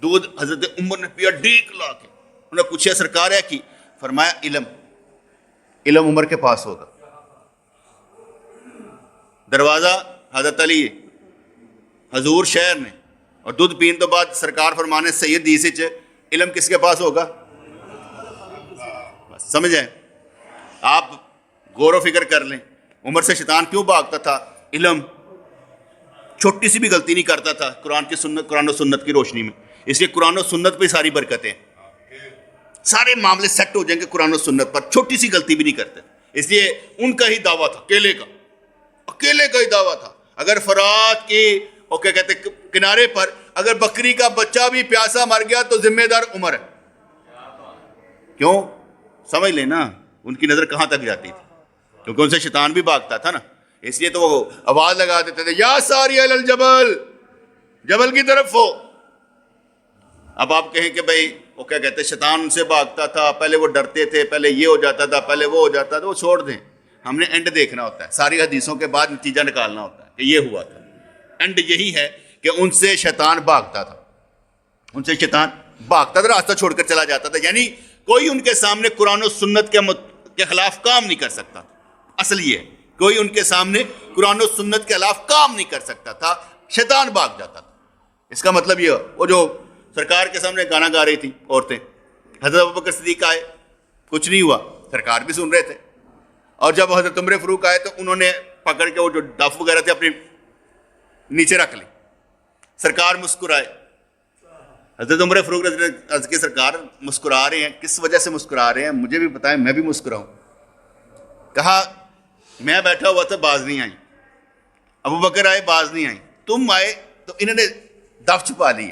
دودھ حضرت عمر نے پیا ڈیک لا کے. انہوں نے پوچھا سرکار ہے کی؟ فرمایا علم عمر کے پاس ہوگا. دروازہ حضرت علی, حضور شہر نے, اور دودھ پین تو بعد سرکار فرمانے سید دیسی علم کس کے پاس ہوگا؟ بس سمجھیں. آپ غور و فکر کر لیں, عمر سے شیطان کیوں بھاگتا تھا؟ علم. چھوٹی سی بھی غلطی نہیں کرتا تھا قرآن و سنت کی روشنی میں. اس لیے قرآن و سنت پہ ساری برکتیں, سارے معاملے سیٹ ہو جائیں گے قرآن و سنت پر. چھوٹی سی غلطی بھی نہیں کرتے. اس لیے ان کا ہی دعویٰ تھا, اکیلے کا ہی دعویٰ تھا. اگر فرات کی اور کیا کہتے کنارے پر اگر بکری کا بچہ بھی پیاسا مر گیا تو ذمہ دار عمر ہے. کیوں؟ سمجھ لینا ان کی نظر کہاں تک جاتی تھی, کیونکہ ان سے شیطان بھی بھاگتا تھا نا. اس لیے تو وہ آواز لگا دیتے تھے یا ساری علی الجبل, جبل کی طرف ہو. اب آپ کہیں کہ بھائی وہ کیا کہتے شیطان ان سے بھاگتا تھا, پہلے وہ ڈرتے تھے, پہلے یہ ہو جاتا تھا, پہلے وہ ہو جاتا تھا. وہ چھوڑ دیں, ہم نے اینڈ دیکھنا ہوتا ہے. ساری حدیثوں کے بعد نتیجہ نکالنا ہوتا ہے کہ یہ ہوا تھا. اینڈ یہی ہے کہ ان سے شیطان بھاگتا تھا, راستہ چھوڑ کر چلا جاتا تھا. یعنی کوئی ان کے سامنے قرآن و سنت کے خلاف کام نہیں کر سکتا. اصل یہ ہے, کوئی ان کے سامنے قرآن و سنت کے خلاف کام نہیں کر سکتا تھا, شیطان بھاگ جاتا تھا. اس کا مطلب یہ, وہ جو سرکار کے سامنے گانا گا رہی تھی عورتیں, حضرت ابوبکر صدیق آئے, کچھ نہیں ہوا, سرکار بھی سن رہے تھے. اور جب حضرت عمر فاروق آئے تو انہوں نے پکڑ کے وہ جو ڈف وغیرہ تھے اپنے نیچے رکھ لی. سرکار مسکرائے. حضرت عمر فاروق نے عرض کی سرکار مسکرا رہے ہیں, کس وجہ سے مسکرا رہے ہیں مجھے بھی بتائیں, میں بھی مسکراؤں. کہا میں بیٹھا ہوا تھا, باز نہیں آئی. ابوبکر آئے, باز نہیں آئی. تم آئے تو انہوں نے دف چھپا لی,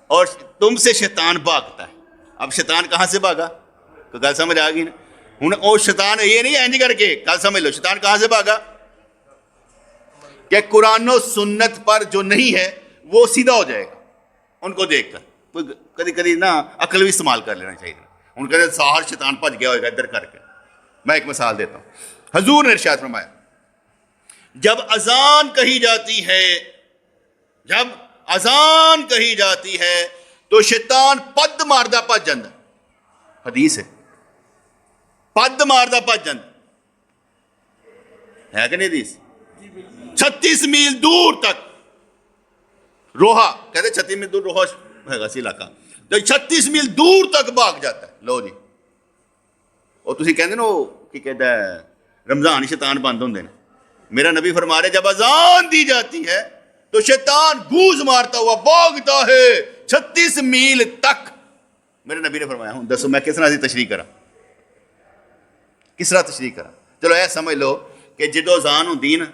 اور تم سے شیطان بھاگتا ہے. اب شیطان کہاں سے بھاگا؟ تو گل سمجھ آ گئی نا. ہوں او شیطان یہ نہیں اینج کر کے گل سمجھ لو, شیطان کہاں سے بھاگا کہ قرآن و سنت پر جو نہیں ہے وہ سیدھا ہو جائے گا ان کو دیکھ کر. کدی کدی نا عقل بھی استعمال کر لینا چاہیے. ان کا ساحر شیطان بھج گیا ہوئے گا ادھر کر کے. میں ایک مثال دیتا ہوں. حضور نے ارشاد فرمایا جب اذان کہی جاتی ہے تو شیطان پد ماردہ پج جاندہ. حدیث ہے, پد ماردہ پج جاندہ. ہے کہ نہیں حدیث؟ 36 میل دور تک روہا، کہتے 36 میل دور روہا ہے گا سی علاقہ، تو 36 میل دور تک بھاگ جاتا ہے. لو جی، اور تسی کہندے نا وہ کی کہتا ہے رمضان شیطان بند ہوندے نے. میرا نبی فرما رہے جب اذان دی جاتی ہے تو شیطان گوز مارتا ہوا بھاگتا ہے 36 میل تک. میرے نبی نے فرمایا. ہوں دسو میں کس طرح تشریح کرا، کس طرح تشریح کرا؟ چلو اے سمجھ لو کہ جدو اذان ہوندی نا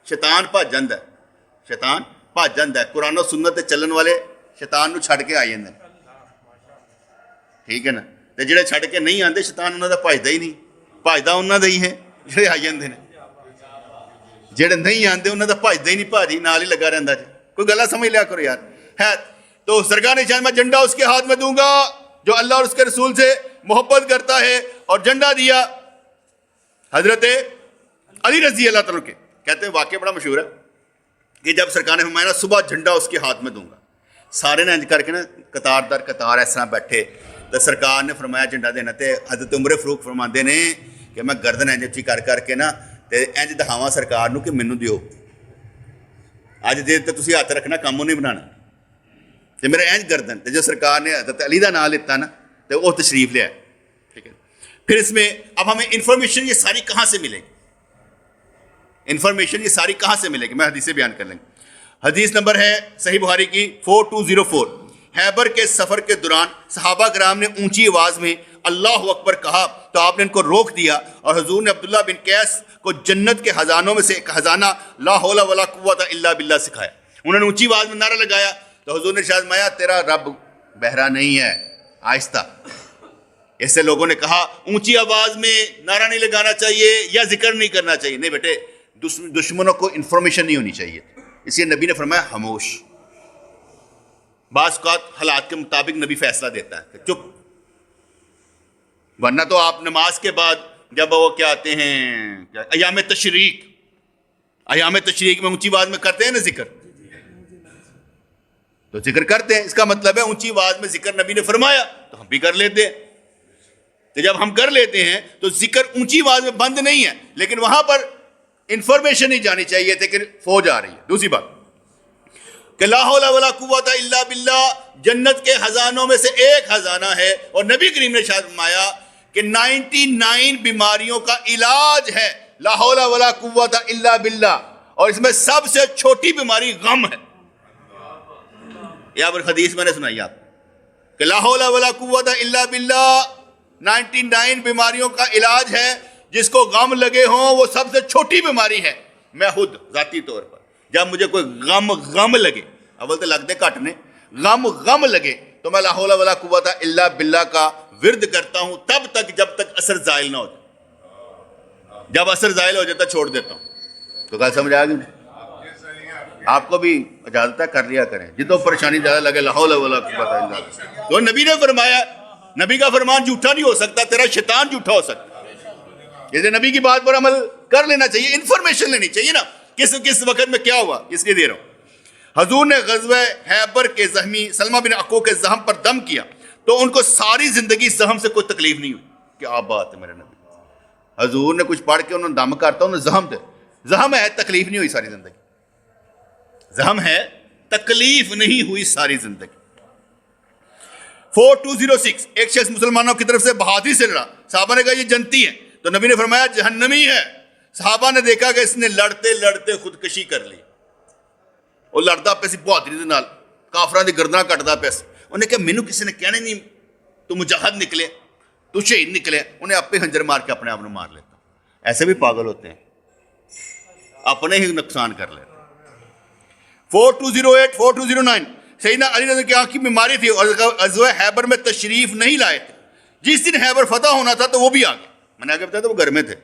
شیطان بھج جاندا ہے، شیطان بھج جاندا ہے. قرآن و سنت تے چلن والے شیطان نو چھڈ کے آ جاندے نے، ٹھیک ہے نا. تے جڑے چھڈ کے نہیں آندے شیطان انہاں دا بھجدا ہی نہیں، بھجدا انہاں دا ہی ہے جڑے آ جاندے نے. جڑے نہیں آندے انہاں دا بھجدا ہی نہیں، بھاجی نال ہی لگا رہندا جی. کوئی گلا سمجھ لیا کرو یار. ہے تو سرکار نے چاہا میں جھنڈا اس کے ہاتھ میں دوں گا جو اللہ اور اس کے رسول سے محبت کرتا ہے، اور جھنڈا دیا حضرت علی رضی اللہ تعالیٰ کے. کہتے ہیں واقعہ بڑا مشہور ہے کہ جب سرکار نے فرمایا نا صبح جھنڈا اس کے ہاتھ میں دوں گا، سارے نے انج کر کے نا قطار در قطار اس طرح بیٹھے، تو سرکار نے فرمایا جھنڈا دینا. تے حضرت عمر فاروق فرماندے نے کہ میں گردن انج اچھی کر کر کے نا تے انج دکھاواں سرکار نو کہ مینوں دیو. اج دیر تے تسی ہاتھ رکھنا کام نہیں بنانا تے میرا انج گردن. تے جو سرکار نے حضرت علی دا نام لیتا نا تے وہ تشریف لیا. ٹھیک ہے. پھر اس میں اب ہمیں انفارمیشن یہ ساری کہاں سے ملے گی؟ انفارمیشن یہ ساری کہاں سے ملے گی؟ میں حدیثیں بیان کر لیں گے. حدیث نمبر ہے صحیح بخاری کی 4204. خیبر کے سفر کے دوران صحابہ کرام نے اونچی آواز میں اللہ اکبر کہا تو آپ نے ان کو روک دیا، اور حضور نے عبداللہ بن قیس کو جنت کے خزانوں میں سے ایک خزانہ لا حول ولا قوت الا باللہ سکھایا. انہوں نے اونچی آواز میں نعرہ لگایا تو حضور نے ارشاد فرمایا تیرا رب بہرا نہیں ہے، آہستہ. ایسے لوگوں نے کہا اونچی آواز میں نعرہ نہیں لگانا چاہیے یا ذکر نہیں کرنا چاہیے. نہیں بیٹے، دشمنوں کو انفارمیشن نہیں ہونی چاہیے، اس لیے نبی نے فرمایا خاموش. بعض اوقات حالات کے مطابق نبی فیصلہ دیتا ہے کہ چپ، ورنہ تو آپ نماز کے بعد جب وہ کیا آتے ہیں ایام تشریق، ایام تشریق میں اونچی آواز میں کرتے ہیں نا ذکر، تو ذکر کرتے ہیں، اس کا مطلب ہے اونچی آواز میں ذکر نبی نے فرمایا تو ہم بھی کر لیتے ہیں. تو جب ہم کر لیتے ہیں تو ذکر اونچی آواز میں بند نہیں ہے، لیکن وہاں پر انفارمیشن نہیں جانی چاہیے تھے کہ فوج آ رہی ہے. دوسری بات کہ لا حول ولا قوت الا باللہ جنت کے خزانوں میں سے ایک خزانہ ہے، اور نبی کریم نے ارشاد فرمایا کہ 99 بیماریوں کا علاج ہے لا حول ولا قوت الا باللہ، اور اس میں سب سے چھوٹی بیماری غم ہے. یا پھر حدیث میں نے سنائی آپ کہ لا حول ولا قوت الا باللہ 99 بیماریوں کا علاج ہے، جس کو غم لگے ہوں وہ سب سے چھوٹی بیماری ہے. میں خود ذاتی طور پر جب مجھے کوئی غم لگے، اول تو لگتے گھٹ نے، غم لگے تو میں لا حول ولا قوت الا باللہ کا ورد کرتا ہوں تب تک جب تک اثر زائل نہ ہو جائے. جب اثر زائل ہو جاتا چھوڑ دیتا ہوں. تو کل سمجھ آ گئی؟ آپ کو بھی اجازت ہے کر لیا کریں جتوں پریشانی زیادہ لگے لا حول ولا قوت الا باللہ. تو نبی نے فرمایا، نبی کا فرمان جھوٹا نہیں ہو سکتا، تیرا شیطان جھوٹا ہو سکتا. جیسے نبی کی بات پر عمل کر لینا چاہیے، انفارمیشن لینی چاہیے نا کس وقت میں کیا ہوا، اس لیے دے رہا ہوں. حضور نے غزوہ خیبر کے زخمی سلمہ بن عقوق کے زخم پر دم کیا تو ان کو ساری زندگی زخم سے کوئی تکلیف نہیں ہوئی. کیا بات ہے میرے نبی. حضور نے کچھ پڑھ کے انہوں نے دم کرتا، انہوں نے زخم ہے، تکلیف نہیں ہوئی ساری زندگی. زخم ہے، تکلیف نہیں ہوئی ساری زندگی. 4206 ایک شخص مسلمانوں کی طرف سے بہادری سے لڑا، صحابہ نے کہا یہ جنتی ہے، تو نبی نے فرمایا جہنمی ہے. صحابہ نے دیکھا کہ اس نے لڑتے لڑتے خودکشی کر لی. وہ لڑتا پہ سی بہادری دے نال، کافراں دی گردناں کٹدا پیا سی. انہیں کہا مینوں کسی نے کہنے نہیں تو مجاہد نکلے، تو شہید نکلے. انہیں اپنے خنجر مار کے اپنے آپ کو مار لیتا. ایسے بھی پاگل ہوتے ہیں، اپنے ہی نقصان کر لیتے. 4208 4209 سیدنا علی رضی کی آنکھ کی بیماری تھی اور غزوہ خیبر میں تشریف نہیں لائے تھے. جس دن خیبر فتح ہونا تھا تو وہ بھی آگے. میں نے آگے بتایا تھا وہ گھر میں تھے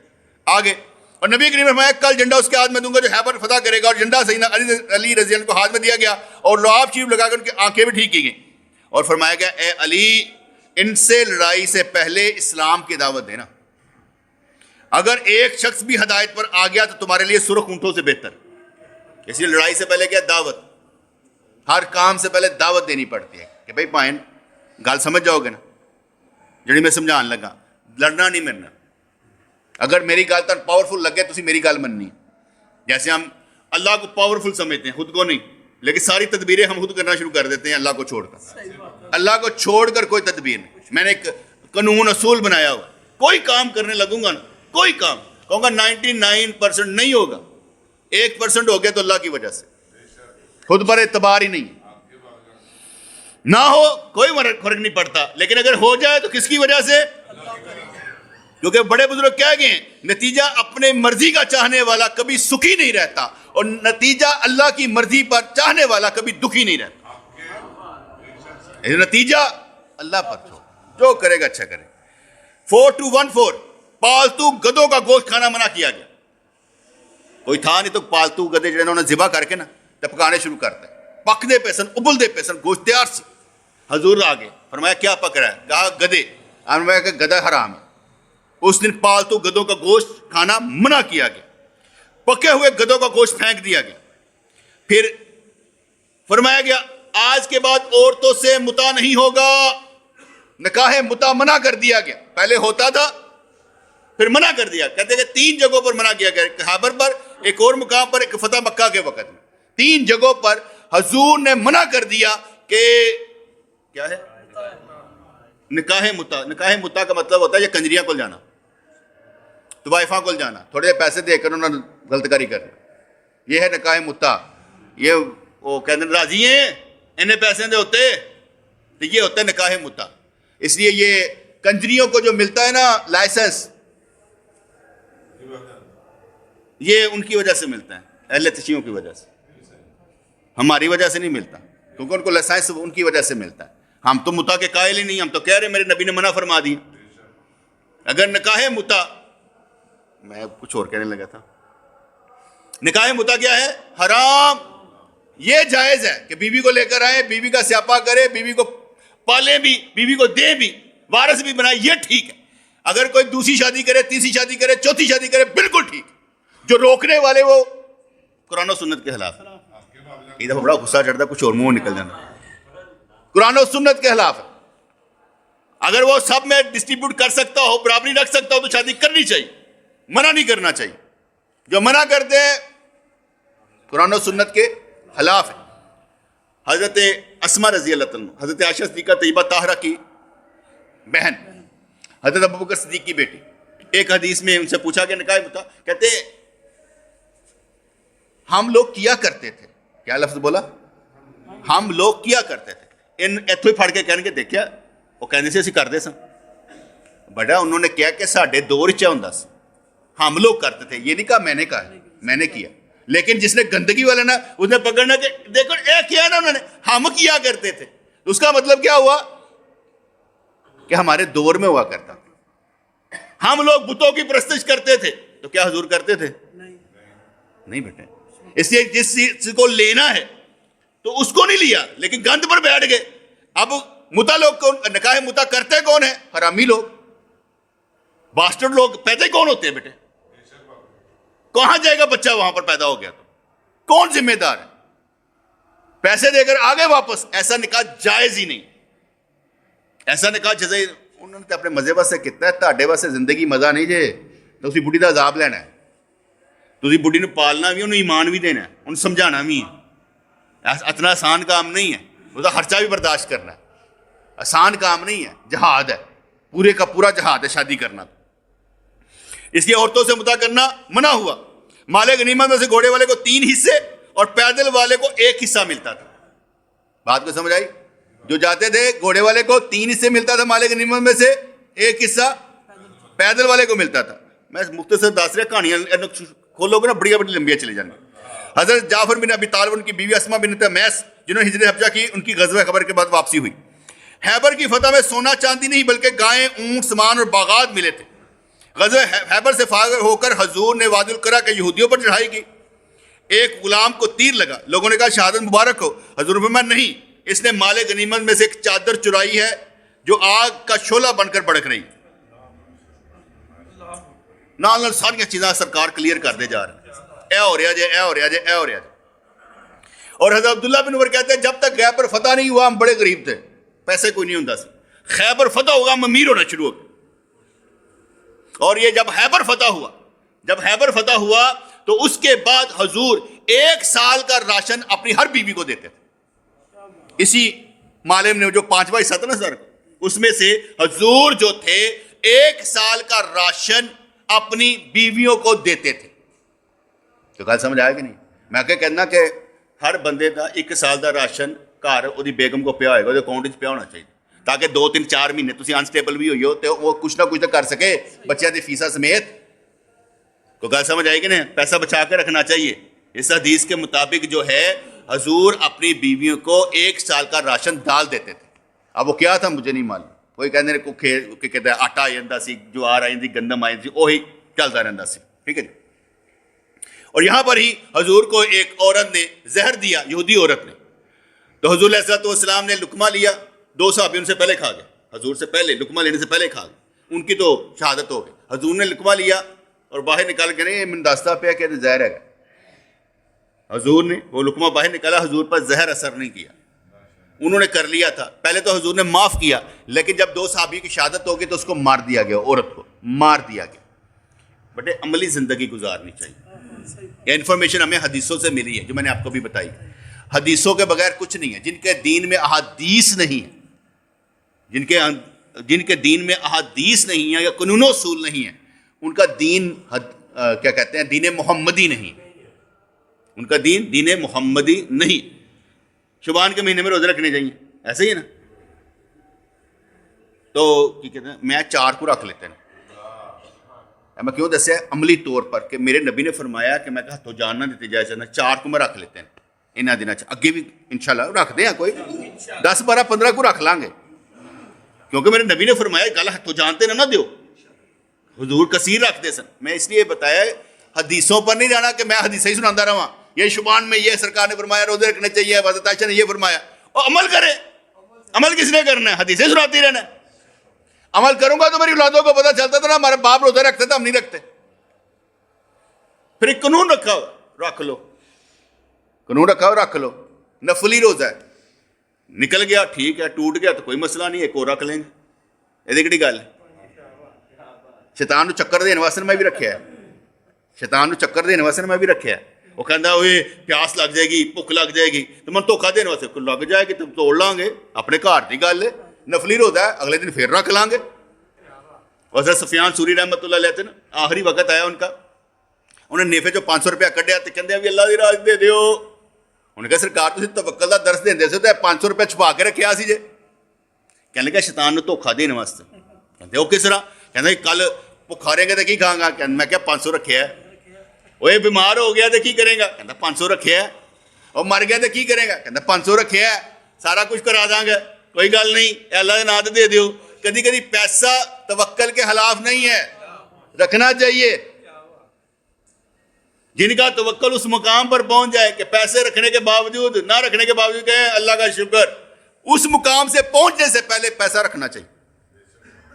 آگے. اور نبی کریم نے فرمایا کل جھنڈا اس کے ہاتھ میں دوں گا جو خیبر فتح کرے گا. اور جھنڈا سیدنا علی رضی اللہ کو ہاتھ میں دیا گیا اور لعاب شریف لگا کر ان کی آنکھیں بھی ٹھیک کی گئیں. اور فرمایا گیا اے علی ان سے لڑائی سے پہلے اسلام کی دعوت دینا. اگر ایک شخص بھی ہدایت پر آ گیا تو تمہارے لیے سرخ اونٹوں سے بہتر. اس لیے لڑائی سے پہلے کیا دعوت، ہر کام سے پہلے دعوت دینی پڑتی ہے کہ بھائی پائن گل سمجھ جاؤ گے نا جڑی میں سمجھان لگا. لڑنا نہیں مرنا. اگر میری گل تک پاورفل لگے تو میری گل مننی. جیسے ہم اللہ کو پاورفل سمجھتے ہیں, خود کو نہیں, لیکن ساری تدبیریں ہم خود کرنا شروع کر دیتے ہیں اللہ کو چھوڑ کر. اللہ کو چھوڑ کر کوئی تدبیر نہیں. میں نے ایک قانون اصول بنایا ہوا, کوئی کام کرنے لگوں گا نا, کوئی کام کہوں گا 99% نہیں ہوگا, 1% ہو گیا تو اللہ کی وجہ سے, خود پر اعتبار ہی نہیں. نہ ہو کوئی فرق نہیں پڑتا, لیکن اگر ہو جائے تو کس کی وجہ سے؟ کیونکہ بڑے بزرگ کہہ گئے ہیں نتیجہ اپنے مرضی کا چاہنے والا کبھی سکھی نہیں رہتا, اور نتیجہ اللہ کی مرضی پر چاہنے والا کبھی دکھی نہیں رہتا. نتیجہ اللہ پر چھوڑ, جو کرے گا اچھا کرے. 4214 پالتو گدوں کا گوشت کھانا منع کیا گیا. کوئی تھا نہیں تو پالتو گدے جنہوں نے ذبح کر کے نا پکانے شروع کرتا ہے, پکنے پہ سن, ابلدے پہ سن, گوشت تیار سی. حضور آگے فرمایا کیا پک رہا ہے؟ کہا گدے. فرمایا کہ گدھا حرام ہے. اس دن پالتو گدوں کا گوشت کھانا منع کیا گیا, پکے ہوئے گدوں کا گوشت پھینک دیا گیا. پھر فرمایا گیا آج کے بعد عورتوں سے متا نہیں ہوگا. نکاح متا منع کر دیا گیا, پہلے ہوتا تھا پھر منع کر دیا. کہتے کہ 3 جگہوں پر منع کیا گیا, خیبر پر, ایک اور مقام پر, ایک فتح مکہ کے وقت میں. 3 جگہوں پر حضور نے منع کر دیا کہ کیا ہے نکاح متا. نکاح متا کا مطلب ہوتا ہے یہ کنجریاں کو جانا, طوائفاں کو جانا, تھوڑے پیسے دے کر انہوں نے غلط کاری کرنا, یہ ہے نکاح متا. یہ وہ کہتے ہیں راضی ہیں انہیں پیسے دے ہوتے, تو یہ ہوتا ہے نکاح متا. اس لیے یہ کنجریوں کو جو ملتا ہے نا لائسنس, یہ ان کی وجہ سے ملتا ہے, اہل تشیعوں کی وجہ سے, ہماری وجہ سے نہیں ملتا, کیونکہ ان کو لائسنس ان کی وجہ سے ملتا ہے. ہم تو متا کے قائل ہی نہیں, ہم تو کہہ رہے میرے نبی نے منع فرما دی. اگر نکاح متا, میں کچھ اور کہنے لگا تھا, نکاح متا کیا ہے؟ حرام. یہ جائز ہے کہ بیوی کو لے کر آئے, بیوی کا سیاپا کرے, بیوی کو پالے بھی, بیوی کو دے بھی, وارث بھی بنائے, یہ ٹھیک ہے. اگر کوئی دوسری شادی کرے, تیسری شادی کرے, چوتھی شادی کرے, بالکل ٹھیک. جو روکنے والے وہ قرآن و سنت کے خلاف. ایک دفعہ بڑا غصہ چڑھتا, کچھ اور منہ نکل جانا. قرآن و سنت کے خلاف ہے. اگر وہ سب میں ڈسٹریبیوٹ کر سکتا ہو, برابری رکھ سکتا ہو, تو شادی کرنی چاہیے, منع نہیں کرنا چاہیے. جو منع کرتے ہیں قرآن و سنت کے خلاف ہے. حضرت اسما رضی اللہ عنہ, حضرت عائشہ صدیقہ طیبہ طاہرہ کی بہن, حضرت ابوبکر صدیق کی بیٹی, ایک حدیث میں ان سے پوچھا کہ نکاح متا, کہتے ہم لوگ کیا کرتے تھے. کیا لفظ بولا؟ ہم لوگ کیا کرتے تھے. ان ایتھو ہی پھڑ کے کہنے کے دیکھیا وہ کہنے سے اسی کرتے سن. بڑا انہوں نے کیا کہ ساڈے دور چ ہوندا سی, ہم لوگ کرتے تھے. یہ نہیں کہا میں نے کہا, میں نے کیا. لیکن جس نے گندگی والا نا, اس نے پکڑنا کہ دیکھو اے کیا نا انہوں نے, ہم کیا کرتے تھے. اس کا مطلب کیا ہوا کہ ہمارے دور میں ہوا کرتا تھا. ہم لوگ بتوں کی پرستش کرتے تھے, تو کیا حضور کرتے تھے؟ نہیں بیٹے. اس لیے جس چیز کو لینا ہے تو اس کو نہیں لیا, لیکن گند پر بیٹھ گئے. اب متا لوگ کون, نکاح متا کرتے کون ہیں؟ حرامی لوگ, باسٹرڈ لوگ. پیدا کون ہوتے ہیں بیٹے؟ کہاں جائے گا بچہ وہاں پر پیدا ہو گیا تو کون ذمہ دار ہے؟ پیسے دے کر آگے واپس. ایسا نکاح جائز ہی نہیں. ایسا نکاح جیسے انہوں نے اپنے مزے واسطے کتنا ہے, تہاڈے واسطے زندگی مزہ نہیں جے, تو اسی بڈھی دا عذاب لینا ہے. تسی بڈھی نو پالنا بھی, انہوں ایمان بھی دینا ہے, انہوں سمجھانا بھی ہے. اتنا آسان کام نہیں ہے, اس کا خرچہ بھی برداشت کرنا ہے. آسان کام نہیں ہے, جہاد ہے, پورے کا پورا جہاد ہے شادی کرنا. اس لیے عورتوں سے متا کرنا منع ہوا. مال غنیمت میں سے گھوڑے والے کو 3 حصے اور پیدل والے کو 1 حصہ ملتا تھا. بات کو سمجھ آئی؟ جو جاتے تھے گھوڑے والے کو 3 حصے ملتا تھا مال غنیمت میں سے, 1 حصہ پیدل والے کو ملتا تھا. میں مختصر دس رہا, کہانیاں کھولو گے نا بڑی بڑی لمبیاں چلی جائیں گی. حضرت جعفر بن ابی طالب, ان کی بیوی اسما بنت میس, جنہوں نے ہجرت حبشہ کی, ان کی غزوہ خیبر کے بعد واپسی ہوئی. خیبر کی فتح میں سونا چاندی نہیں بلکہ گائیں, اونٹ, سامان اور باغات ملے تھے. غزوہ خیبر سے فارغ ہو کر حضور نے وادی القرا کے یہودیوں پر چڑھائی کی. ایک غلام کو تیر لگا, لوگوں نے کہا شہادت مبارک ہو. حضور نے فرمایا نہیں, اس نے مال غنیمت میں سے ایک چادر چرائی ہے جو آگ کا شعلہ بن کر بھڑک رہی. نال ساری چیزاں سرکار کلیئر کرتے جا رہے ہیں, اے ہو رہا جے, اے ہو رہا جے, اے ہو رہا جے. اور حضرت عبداللہ بن عمر کہتے ہیں جب تک خیبر فتح نہیں ہوا ہم بڑے غریب تھے, پیسے کوئی نہیں ہوتا سی. خیبر فتح ہوگا ہم امیر ہونا شروع ہو گئے. اور یہ جب خیبر فتح ہوا تو اس کے بعد حضور 1 سال کا راشن اپنی ہر بیوی کو دیتے تھے. اسی معلم نے جو 5واں حصہ تھا نا سر، اس میں سے حضور جو تھے 1 سال کا راشن اپنی بیویوں کو دیتے تھے. تو گل سمجھ آئے کہ نہیں؟ میں کہنا کہ ہر بندے کا 1 سال کا راشن گھر وہ بیگم کو پیا ہوئے گا، وہ اکاؤنٹ پیا ہونا چاہیے، تاکہ 2-3-4 مہینے تھی انسٹیبل بھی ہوئی ہو تو وہ کچھ نہ کچھ تو کر سکے بچیاں دی فیسا سمیت. کو گل سمجھ آئے گی نا؟ پیسہ بچا کے رکھنا چاہیے. اس حدیث کے مطابق جو ہے حضور اپنی بیویوں کو 1 سال کا راشن ڈال دیتے تھے. اب وہ کیا تھا مجھے نہیں معلوم. کوئی کہتے ہیں آٹا آ جاتا سی، جوار آ جاتی، گندم آ جاتی، وہی چلتا رہتا سی. ٹھیک ہے جی. اور یہاں پر ہی حضور کو ایک عورت نے زہر دیا، یہودی عورت نے. تو حضور علیہ السلام نے لقمہ لیا، 2 صحابی ان سے پہلے کھا گئے، حضور سے پہلے لقمہ لینے سے پہلے کھا گئے، ان کی تو شہادت ہو گئی. حضور نے لقمہ لیا اور باہر نکال کے نہیں من داستہ پہ کہ زہر ہے. حضور نے وہ لقمہ باہر نکالا، حضور پر زہر اثر نہیں کیا. انہوں نے کر لیا تھا پہلے تو حضور نے معاف کیا، لیکن جب 2 صحابی کی شہادت ہو گئی تو اس کو مار دیا گیا، عورت کو مار دیا گیا. بٹے عملی زندگی گزارنی چاہیے. یہ انفارمیشن ہمیں حدیثوں سے ملی ہے جو میں نے آپ کو بھی بتائی. حدیثوں کے بغیر کچھ نہیں ہے. جن کے دین میں احادیث نہیں ہے، جن کے دین میں احادیث نہیں ہے یا قانون و اصول نہیں ہے، ان کا دین کیا کہتے ہیں، دین محمدی نہیں. ان کا دین محمدی نہیں. شعبان کے مہینے میں روزے رکھنے چاہیے، ایسے ہی ہے نا. تو کیا کہتے ہیں، میں 4 کو رکھ لیتے ہیں. میں کیوں دسیا عملی طور پر کہ میرے نبی نے فرمایا کہ میں کہا تو جاننا دیتے جائے چاہنا 4 کو میں رکھ لیتے ہیں انہاں دنوں اگے بھی انشاءاللہ رکھ دیں. کوئی 10 12 15 کو رکھ لیں گے، کیونکہ میرے نبی نے فرمایا گل تو جانتے نہ دیو. حضور کثیر رکھتے سن. میں اس لیے بتایا حدیثوں پر نہیں جانا کہ میں حدیثیں ہی سناتا رہا. یہ شبان میں یہ سرکار نے فرمایا روزے رکھنے چاہیے، حضرت عائشہ نے یہ فرمایا، اور عمل کرے. عمل کس نے کرنا ہے؟ حدیثیں سناتی رہنا. عمل کروں گا تو میری اولادوں کو پتہ چلتا تھا نا ہمارے باپ روزہ رکھتے تھے، ہم نہیں رکھتے. پھر ایک قانون رکھا ہو، رکھ لو. قانون رکھا ہو، رکھ لو. نفلی روزہ ہے، نکل گیا ٹھیک ہے، ٹوٹ گیا تو کوئی مسئلہ نہیں، ایک اور رکھ لیں گے. یہ کہڑی گل ہے؟ شیطان نو چکر دینے واسطے میں بھی رکھیا ہے. شیطان نو چکر دینے واسطے میں بھی رکھیا ہے. وہ کہندا اوئے پیاس لگ جائے گی، بھوک لگ جائے گی تو من دھوکھا دینے واسطے کوئی لگ جائے گی تو توڑ لیں گے. اپنے گھر کی گل ہے، نفلی روزہ ہے، اگلے دن پھر رکھ لیں گے. حضرت سفیان سوری رحمۃ اللہ علیہ تھے نا، آخری وقت آیا ان کا، انہیں نیفے چو 500 روپیہ کڈیا تو کہندے بھی اللہ دی راہ دے دیو. انہوں نے کہا سرکار تسی توکل دا درس دیندے سے تے 500 روپیہ چھپا کے رکھیا سی جے. کہنے لگا شیطان نو دھوکھا دینے واسطے. کہندے او کس طرح؟ کہندے کل بھوکھا رہے گا تو کی کھاؤں گا؟ میں کہا 500 رکھیا ہے. وہ بیمار ہو گیا تو کی کرے گا؟ کہندا 500 رکھیا ہے. اور مر گیا تو کی کرے گا؟ کہندا 500 رکھیا ہے، سارا کچھ کرا داں گا، کوئی گل نہیں، اے اللہ دے نام تے دے دیو. کدی کدی پیسہ توکل کے خلاف نہیں ہے، رکھنا چاہیے. جن کا توکل اس مقام پر پہنچ جائے کہ پیسے رکھنے کے باوجود، نہ رکھنے کے باوجود کہیں اللہ کا شکر، اس مقام سے پہنچنے سے پہلے پیسہ رکھنا چاہیے.